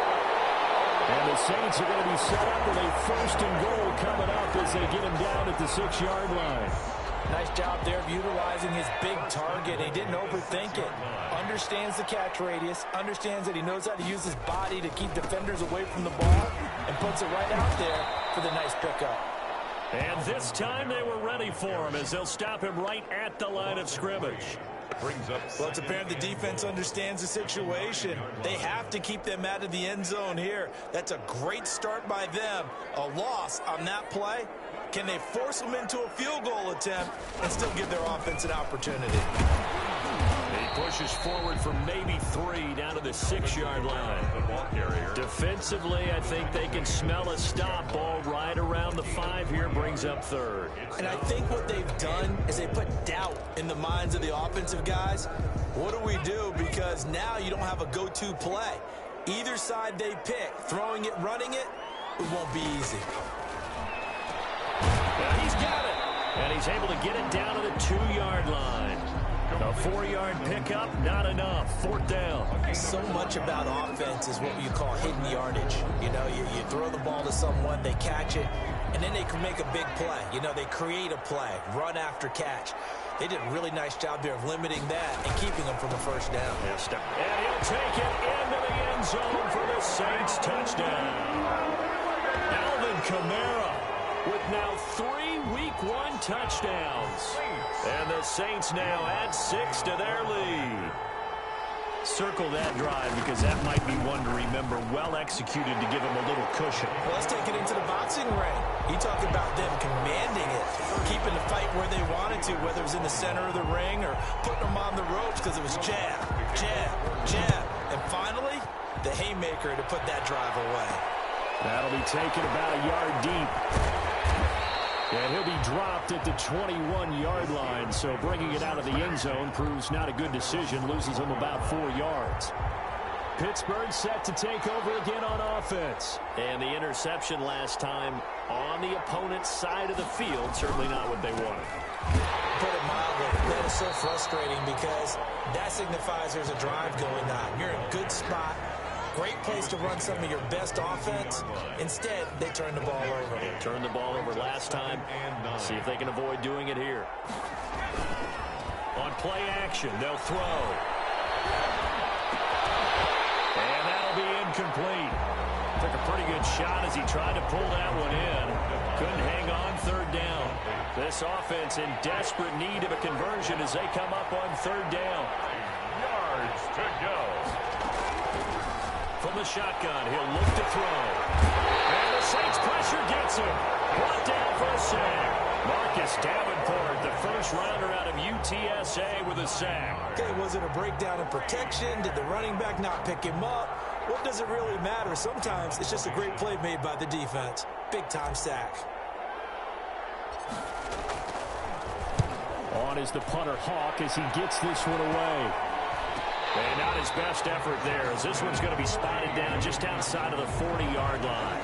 And the Saints are going to be set up with a 1st and goal coming up as they get him down at the 6-yard line. Nice job there of utilizing his big target. He didn't overthink it. Understands the catch radius. Understands that he knows how to use his body to keep defenders away from the ball. And puts it right out there for the nice pickup. And this time they were ready for him as they'll stop him right at the line of scrimmage. Brings up. Well, it's apparent the defense understands the situation. They have to keep them out of the end zone here. That's a great start by them. A loss on that play. Can they force them into a field goal attempt and still give their offense an opportunity? He pushes forward for maybe 3 down to the 6-yard line. The ball carrier. Defensively, I think they can smell a stop. Ball right around the 5 here, brings up 3rd. And I think what they've done is they put doubt in the minds of the offensive guys. What do we do? Because now you don't have a go-to play. Either side they pick, throwing it, running it, it won't be easy. And he's got it. And he's able to get it down to the 2-yard line. A 4-yard pickup, not enough. 4th down. So much about offense is what you call hidden yardage. You know, you throw the ball to someone, they catch it, and then they can make a big play. You know, they create a play, run after catch. They did a really nice job there of limiting that and keeping them from a 1st down. And he'll take it into the end zone for the Saints touchdown. Alvin Kamara with now 3 Week 1 touchdowns. And the Saints now add 6 to their lead. Circle that drive because that might be one to remember. Well executed to give them a little cushion. Well, let's take it into the boxing ring. You talk about them commanding it, keeping the fight where they wanted to, whether it was in the center of the ring or putting them on the ropes because it was jab, jab, jab. And finally, the haymaker to put that drive away. That'll be taken about a yard deep. And he'll be dropped at the 21-yard line, so bringing it out of the end zone proves not a good decision, loses him about 4 yards. Pittsburgh set to take over again on offense. And the interception last time on the opponent's side of the field, certainly not what they wanted. Put it mildly, that is so frustrating because that signifies there's a drive going on. You're in a good spot. Great place to run some of your best offense. Instead, they turn the ball over. They turned the ball over last time. See if they can avoid doing it here. On play action, they'll throw. And that'll be incomplete. Took a pretty good shot as he tried to pull that one in. Couldn't hang on 3rd down. This offense in desperate need of a conversion as they come up on 3rd down. Yards to go. From the shotgun, he'll look to throw. And the Saints pressure gets him. Brought down for a sack. Marcus Davenport, the first rounder out of UTSA with a sack. Okay, was it a breakdown in protection? Did the running back not pick him up? what does it really matter? Sometimes it's just a great play made by the defense. Big-time sack. On is the punter Hawk as he gets this one away. And not his best effort there, as this one's going to be spotted down just outside of the 40-yard line.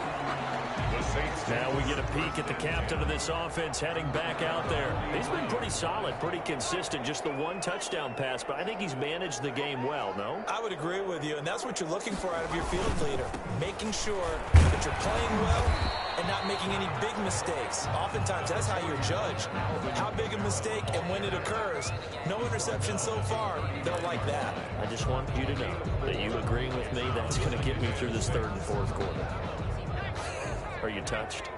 Now we get a peek at the captain of this offense heading back out there. He's been pretty solid, pretty consistent, just the one touchdown pass, but I think he's managed the game well, no? I would agree with you, and that's what you're looking for out of your field leader, making sure that you're playing well and not making any big mistakes. Oftentimes, that's how you're judged. How big a mistake and when it occurs. No interception so far. They'll like that. I just want you to know that you agreeing with me, that's going to get me through this third and fourth quarter. Are you touched?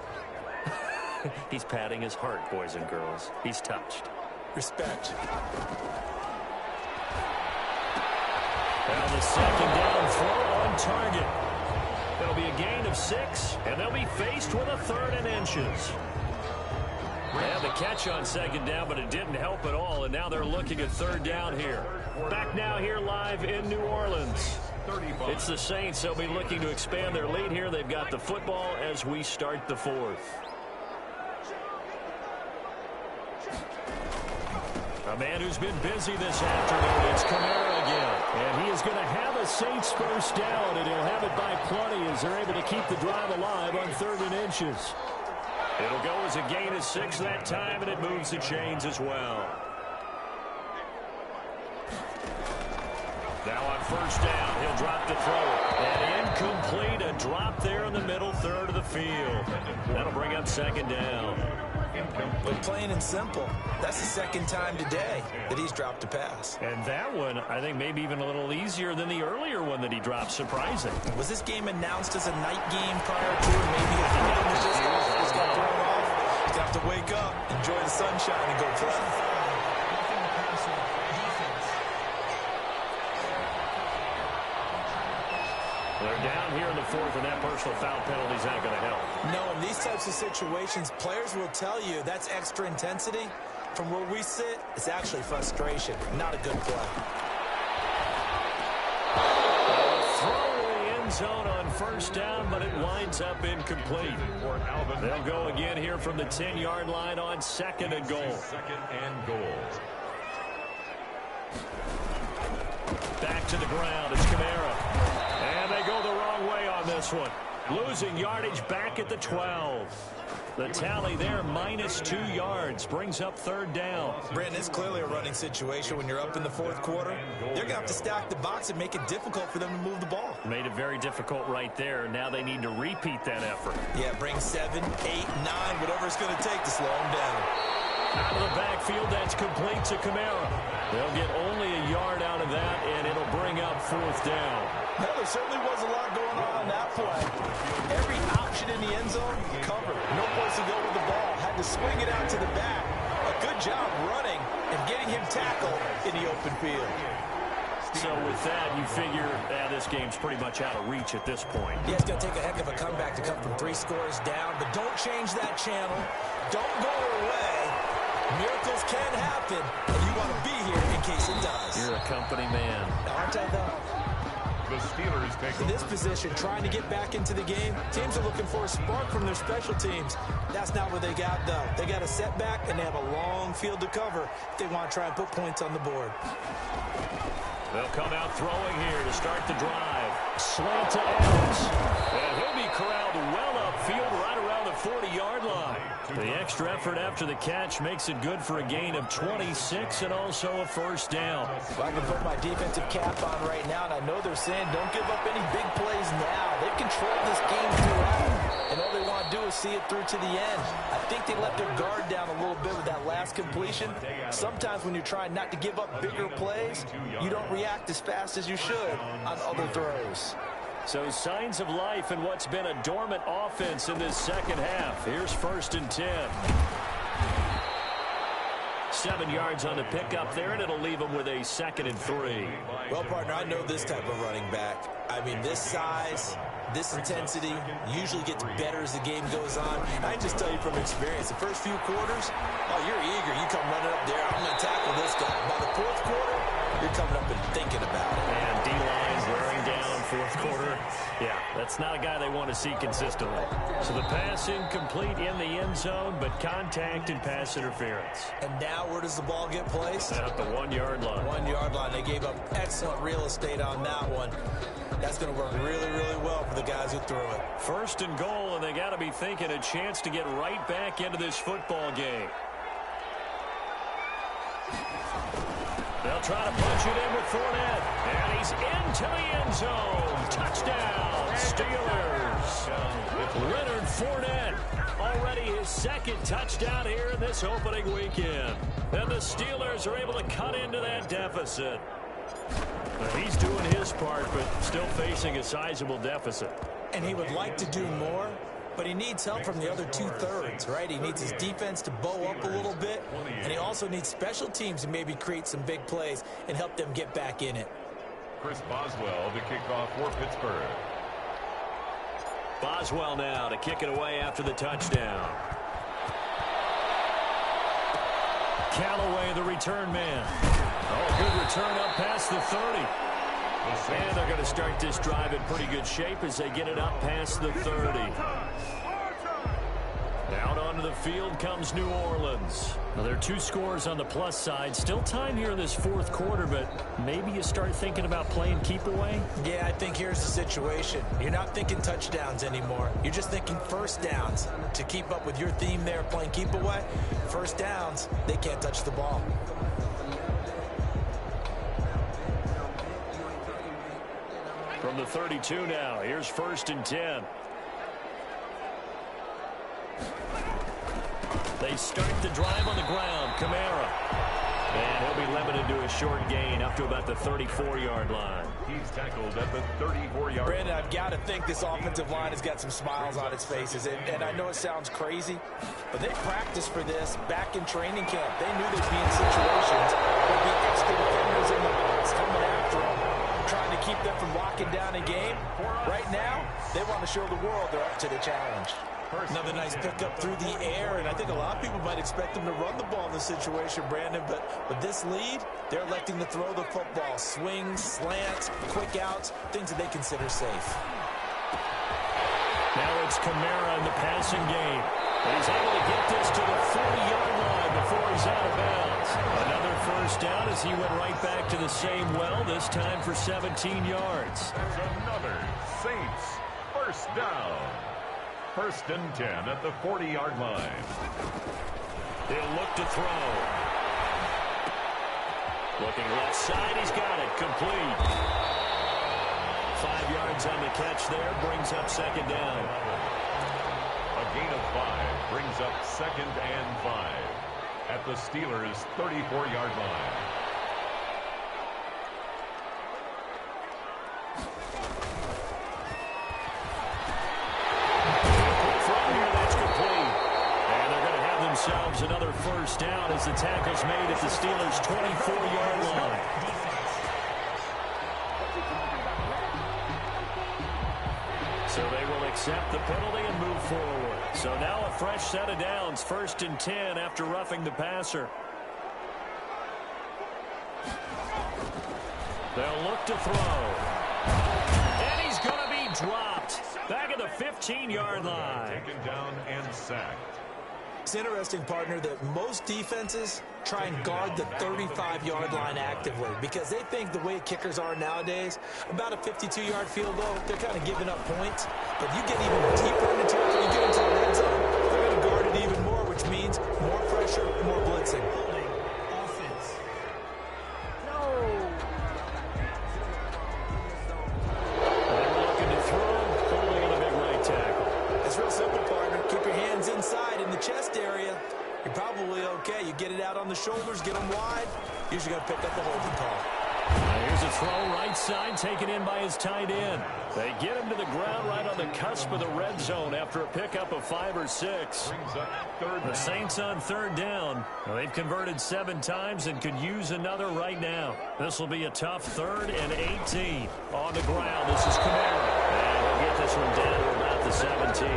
He's patting his heart, boys and girls. He's touched. Respect. And the second down throw on target. It'll be a gain of 6, and they'll be faced with a 3rd and inches. And the catch on second down, but it didn't help at all, and now they're looking at 3rd down here. Back now here live in New Orleans. It's the Saints. They'll be looking to expand their lead here. They've got the football as we start the 4th. A man who's been busy this afternoon, it's Kamara again. And he is going to have a Saints first down, and he'll have it by plenty as they're able to keep the drive alive on 3rd and inches. It'll go as a gain of 6 that time, and it moves the chains as well. Now on first down, he'll drop the throw. And incomplete, a drop there in the middle third of the field. That'll bring up 2nd down. But plain and simple, that's the 2nd time today that he's dropped a pass. And that one, I think, maybe even a little easier than the earlier one that he dropped. Surprising. Was this game announced as a night game prior to it? Maybe a game just got thrown off. He's got to wake up, enjoy the sunshine, and go play. They're down here in the 4th, and that personal foul penalty is not going to help. No, in these types of situations, players will tell you that's extra intensity. From where we sit, it's actually frustration, not a good play. Throw to the end zone on first down, but it winds up incomplete. They'll go again here from the 10-yard line on 2nd and goal. 2nd and goal. Back to the ground. It's Kamara. And they go the wrong way on this one. Losing yardage back at the 12. The tally there, -2 yards, brings up 3rd down. Brandon, it's clearly a running situation when you're up in the 4th quarter. They're going to have to stack the box and make it difficult for them to move the ball. Made it very difficult right there. Now they need to repeat that effort. Yeah, bring 7, 8, 9, whatever it's going to take to slow them down. Out of the backfield, that's complete to Kamara. They'll get only a yard out of that, and it'll bring up 4th down. No, there certainly was a lot going on that play. Every option in the end zone covered. No place to go with the ball. Had to swing it out to the back. A good job running and getting him tackled in the open field. So with that, you figure this game's pretty much out of reach at this point. Yeah, it's going to take a heck of a comeback to come from 3 scores down, but don't change that channel. Don't go away. Miracles can happen, and you want to be here in case it does. You're a company man. Aren't I, though? The Steelers take In this position, trying to get back into the game, teams are looking for a spark from their special teams. That's not what they got, though. They got a setback, and they have a long field to cover if they want to try and put points on the board. They'll come out throwing here to start the drive. Slant to Evans. And he'll be corralled well upfield right around the 40-yard line. The extra effort after the catch makes it good for a gain of 26 and also a first down. Well, I can put my defensive cap on right now, and I know they're saying don't give up any big plays now. They've controlled this game throughout, and all they want to do is see it through to the end. I think they let their guard down a little bit with that last completion. Sometimes when you're trying not to give up bigger plays, you don't react as fast as you should on other throws. So signs of life in what's been a dormant offense in this second half. Here's 1st and 10. 7 yards on the pickup there, and it'll leave them with a 2nd and 3. Well, partner, I know this type of running back. I mean, this size, this intensity usually gets better as the game goes on. I can just tell you from experience, the first few quarters, oh, you're eager. You come running up there, I'm going to tackle this guy. By the 4th quarter, you're coming up and thinking about it. And D-line wearing down fourth quarter. Yeah, that's not a guy they want to see consistently. So the pass incomplete in the end zone, but contact and pass interference. And now where does the ball get placed? At the 1-yard line. 1-yard line. They gave up excellent real estate on that one. That's going to work really, really well for the guys who threw it. First and goal, and they got to be thinking a chance to get right back into this football game. They'll try to punch it in with Fournette. And he's into the end zone. Touchdown, Steelers. Leonard Fournette, already his second touchdown here in this opening weekend. And the Steelers are able to cut into that deficit. He's doing his part, but still facing a sizable deficit. And he would like to do more, but he needs help from the other two-thirds, right? He needs his defense to bow up a little bit, and he also needs special teams to maybe create some big plays and help them get back in it. Chris Boswell to kick off for Pittsburgh. Boswell now to kick it away after the touchdown. Callaway, the return man. Oh, good return up past the 30. And they're going to start this drive in pretty good shape as they get it up past the 30. Out onto the field comes New Orleans. Now, there are 2 scores on the plus side. Still time here in this fourth quarter, but maybe you start thinking about playing keep away? Yeah, I think here's the situation. You're not thinking touchdowns anymore. You're just thinking first downs. To keep up with your theme there, playing keep away, first downs, they can't touch the ball. From the 32 now, here's 1st and 10. They start the drive on the ground. Kamara. And he'll be limited to a short gain up to about the 34-yard line. He's tackled at the 34-yard line. Brandon, I've got to think this offensive line has got some smiles on its faces. And I know it sounds crazy, but they practiced for this back in training camp. They knew they'd be in situations. There'd be extra defenders in the box coming after them, trying to keep them from locking down a game. Right now, they want to show the world they're up to the challenge. Another nice pickup through the air, and I think a lot of people might expect them to run the ball in this situation, Brandon, but with this lead, they're electing to throw the football. Swings, slants, quick outs, things that they consider safe. Now it's Kamara in the passing game. And he's able to get this to the 40-yard line before he's out of bounds. Another first down as he went right back to the same well, this time for 17 yards. That's another Saints first down. 1st and 10 at the 40-yard line. He'll look to throw. Looking left side, he's got it. Complete. 5 yards on the catch there, brings up 2nd down. A gain of 5 brings up 2nd and 5 at the Steelers' 34-yard line. Themselves another first down as the tackle's made at the Steelers' 24-yard line. So they will accept the penalty and move forward. So now a fresh set of downs, 1st and 10 after roughing the passer. They'll look to throw. And he's going to be dropped back at the 15-yard line. Taken down and sacked. It's interesting, partner, that most defenses try and guard the 35-yard line actively because they think the way kickers are nowadays, about a 52-yard field goal, they're kind of giving up points. But you get even deeper into territory, you get into the red zone, they're going to guard it even more, which means more pressure, more blitzing. Offense. They were looking to throw, holding on a big right tackle. It's real simple, partner. Keep your hands inside in the chest area. You're probably okay. You get it out on the shoulders, get them wide. Usually going to pick up the holding call. Here's a throw right side, taken in by his tight end. They get him to the ground right on the cusp of the red zone after a pickup of 5 or 6. Brings up 3rd down. The Saints on 3rd down. Well, they've converted 7 times and could use another right now. This will be a tough 3rd and 18. On the ground, this is Kamara. And he'll get this one down to about the 17.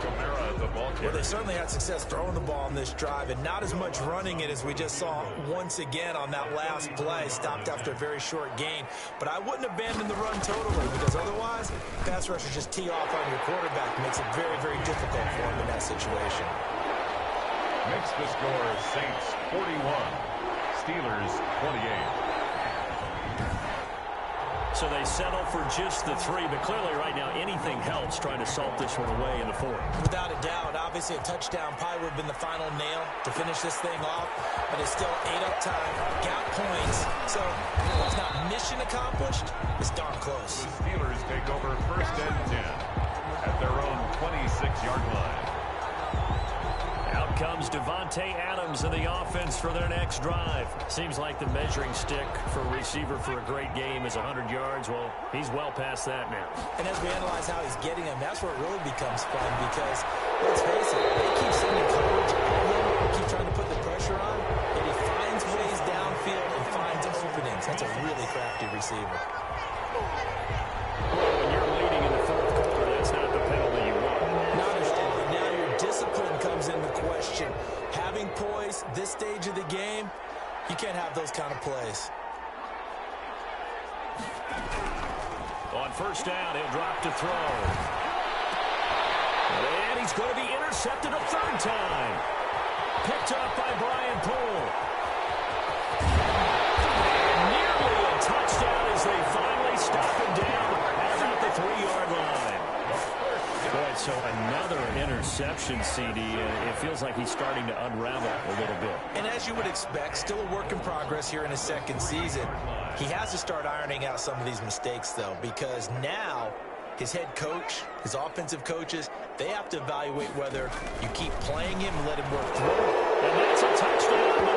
Kamara, the ball carrier. Well, they certainly had success throwing the ball on this drive, and not as much running it as we just saw once again on that last play. Stopped after a very short gain. But I wouldn't abandon the run totally, because otherwise, pass rushers just tee off on your quarterback. Makes it very, very difficult for him in that situation. Makes the score Saints 41, Steelers 28. So they settle for just the 3, but clearly right now anything helps trying to salt this one away in the 4th. Without a doubt, obviously a touchdown probably would have been the final nail to finish this thing off, but it's still 8 up time, got points, so it's not mission accomplished, it's darn close. The Steelers take over 1st and 10 at their own 26-yard line. Out comes Devontae Adams in the offense for their next drive. Seems like the measuring stick for a receiver for a great game is 100 yards. Well, he's well past that now. And as we analyze how he's getting them, that's where it really becomes fun because, let's face it, they keep sending coverage at him, keep trying to put the pressure on, and he finds ways downfield and finds openings. That's a really crafty receiver. When you're leading in the 4th quarter, that's not the penalty you want. Not understanding. Now your discipline comes into question. Having poise this stage of the game, you can't have those kind of plays. On 1st down, he'll drop to throw. And he's going to be intercepted a 3rd time. Picked up by Brian Poole. Nearly a touchdown as they finally stop him down at about the 3-yard line. Boy, so another interception, CD. It feels like he's starting to unravel a little bit. And as you would expect, still a work in progress here in his 2nd season. He has to start ironing out some of these mistakes, though, because now his head coach, his offensive coaches, they have to evaluate whether you keep playing him and let him work through. And that's a touchdown.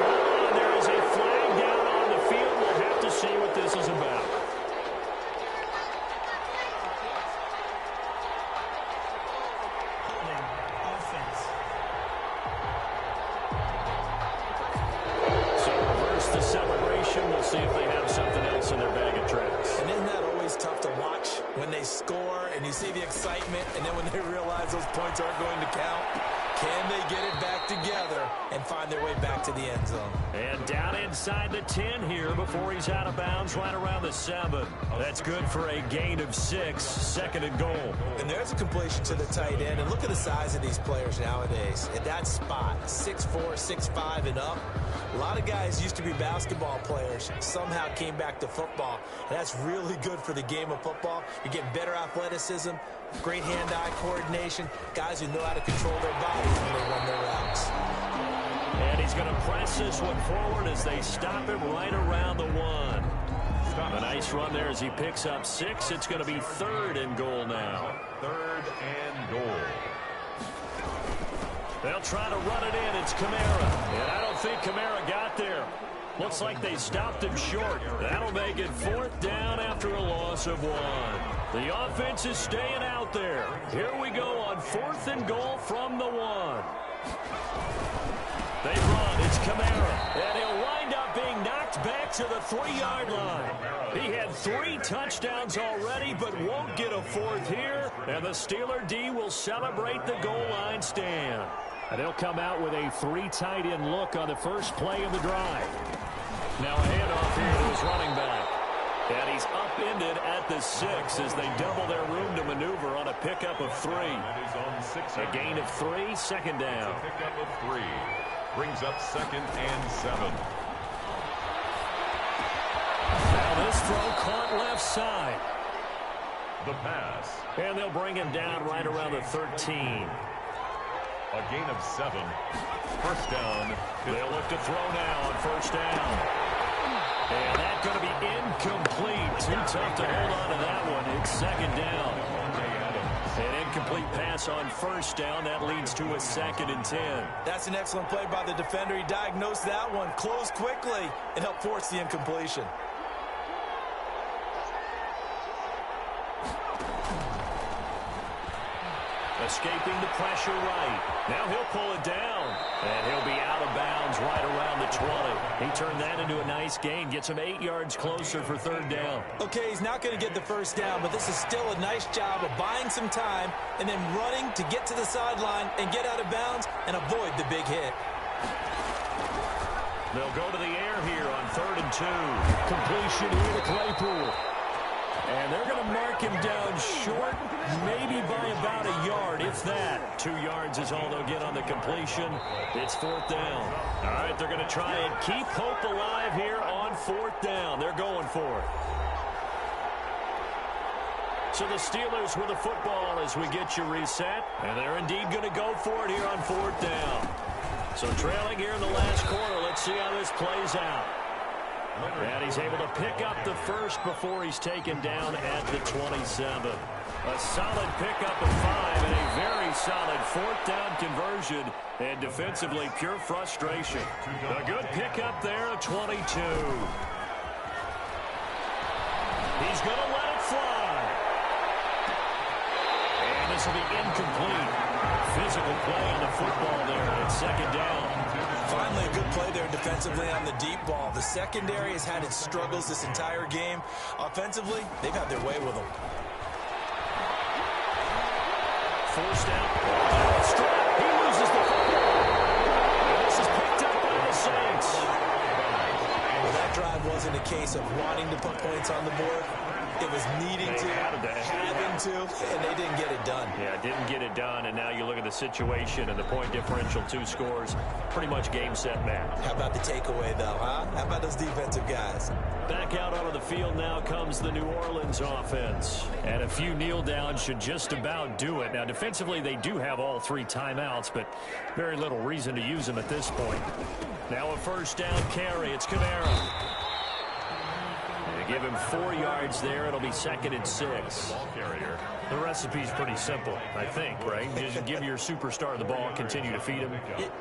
And there is a flag down on the field. We'll have to see what this is about. We'll see if they have something else in their bag of tricks. And isn't that always tough to watch when they score and you see the excitement, and then when they realize those points aren't going to count? Can they get it back together and find their way back to the end zone? And down inside the 10 here before he's out of bounds right around the 7. That's good for a gain of 6, 2nd and goal. And there's a completion to the tight end. And look at the size of these players nowadays. At that spot, 6'4", 6'5", and up. A lot of guys used to be basketball players, somehow came back to football. And that's really good for the game of football. You're getting better athleticism, great hand-eye coordination, guys who know how to control their bodies when they run their routes. And he's going to press this one forward as they stop him right around the 1. A nice run there as he picks up 6. It's going to be 3rd and goal now. 3rd and goal. They'll try to run it in. It's Kamara. And I don't think Kamara got there. Looks like they stopped him short. That'll make it 4th down after a loss of 1. The offense is staying out there. Here we go on 4th and goal from the 1. They run. It's Kamara. And he'll wind up being knocked back to the 3-yard line. He had 3 touchdowns already, but won't get a 4th here. And the Steeler D will celebrate the goal line stand. And they'll come out with a 3 tight end look on the first play of the drive. Now a handoff here to his running back. And he's upended at the 6 as they double their room to maneuver on a pickup of 3. A gain of 3, 2nd down. A pickup of 3 brings up 2nd and 7. Now this throw caught left side. The pass. And they'll bring him down right around the 13. A gain of 7. 1st down. They'll look to throw now on 1st down. And that's going to be incomplete. Too tough to hold on to that one. It's 2nd down. An incomplete pass on 1st down. That leads to a 2nd and 10. That's an excellent play by the defender. He diagnosed that one, closed quickly, and helped force the incompletion. Escaping the pressure right. Now he'll pull it down. And he'll be out of bounds right around the 20. He turned that into a nice gain. Gets him 8 yards closer for third down. Okay, he's not going to get the first down, but this is still a nice job of buying some time and then running to get to the sideline and get out of bounds and avoid the big hit. They'll go to the air here on 3rd and 2. Completion here to Claypool. And they're going to mark him down short, maybe by about a yard, if that. 2 yards is all they'll get on the completion. It's 4th down. All right, they're going to try and keep hope alive here on 4th down. They're going for it. So the Steelers with the football as we get you reset. And they're indeed going to go for it here on 4th down. So trailing here in the last quarter. Let's see how this plays out. And he's able to pick up the first before he's taken down at the 27. A solid pickup of 5 and a very solid 4th down conversion. And defensively, pure frustration. A good pickup there at 22. He's going to let it fly. And this will be incomplete. Physical play on the football there at 2nd down. Finally, a good play there defensively on the deep ball. The secondary has had its struggles this entire game. Offensively, they've had their way with them. Forced out. He loses the football. And this is picked up by the Saints. Well, that drive wasn't a case of wanting to put points on the board. It was needing to, having to, and they didn't get it done. Yeah, didn't get it done, and now you look at the situation and the point differential, 2 scores, pretty much game, set, match. How about the takeaway, though, huh? How about those defensive guys? Back out onto the field now comes the New Orleans offense. And a few kneel downs should just about do it. Now, defensively, they do have all 3 timeouts, but very little reason to use them at this point. Now a 1st down carry. It's Kamara. Give him 4 yards there. It'll be 2nd and 6. Ball carrier. The recipe's pretty simple, I think, right? Just give your superstar the ball, continue to feed him.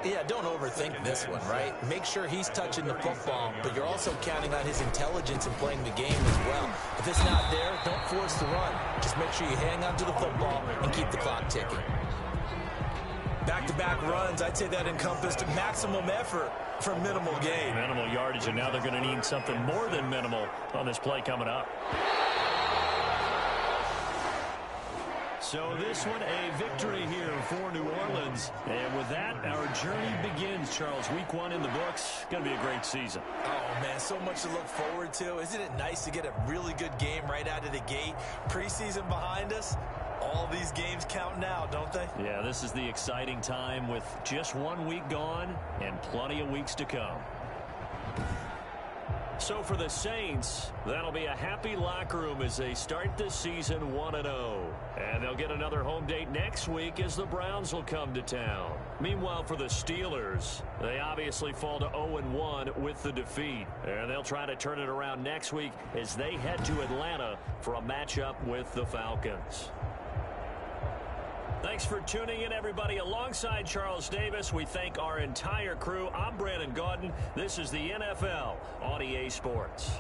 Yeah, don't overthink this one, right? Make sure he's touching the football, but you're also counting on his intelligence in playing the game as well. If it's not there, don't force the run. Just make sure you hang on to the football and keep the clock ticking. Back-to-back runs, I'd say that encompassed maximum effort for minimal gain. Minimal yardage, and now they're going to need something more than minimal on this play coming up. So this one, a victory here for New Orleans. And with that, our journey begins, Charles. Week 1 in the books. Going to be a great season. Oh, man, so much to look forward to. Isn't it nice to get a really good game right out of the gate? Preseason behind us. All these games count now, don't they? Yeah, this is the exciting time with just 1 week gone and plenty of weeks to come. So for the Saints, that'll be a happy locker room as they start this season 1-0. And they'll get another home date next week as the Browns will come to town. Meanwhile, for the Steelers, they obviously fall to 0-1 with the defeat. And they'll try to turn it around next week as they head to Atlanta for a matchup with the Falcons. Thanks for tuning in, everybody. Alongside Charles Davis, we thank our entire crew. I'm Brandon Gaudin. This is the NFL on EA Sports.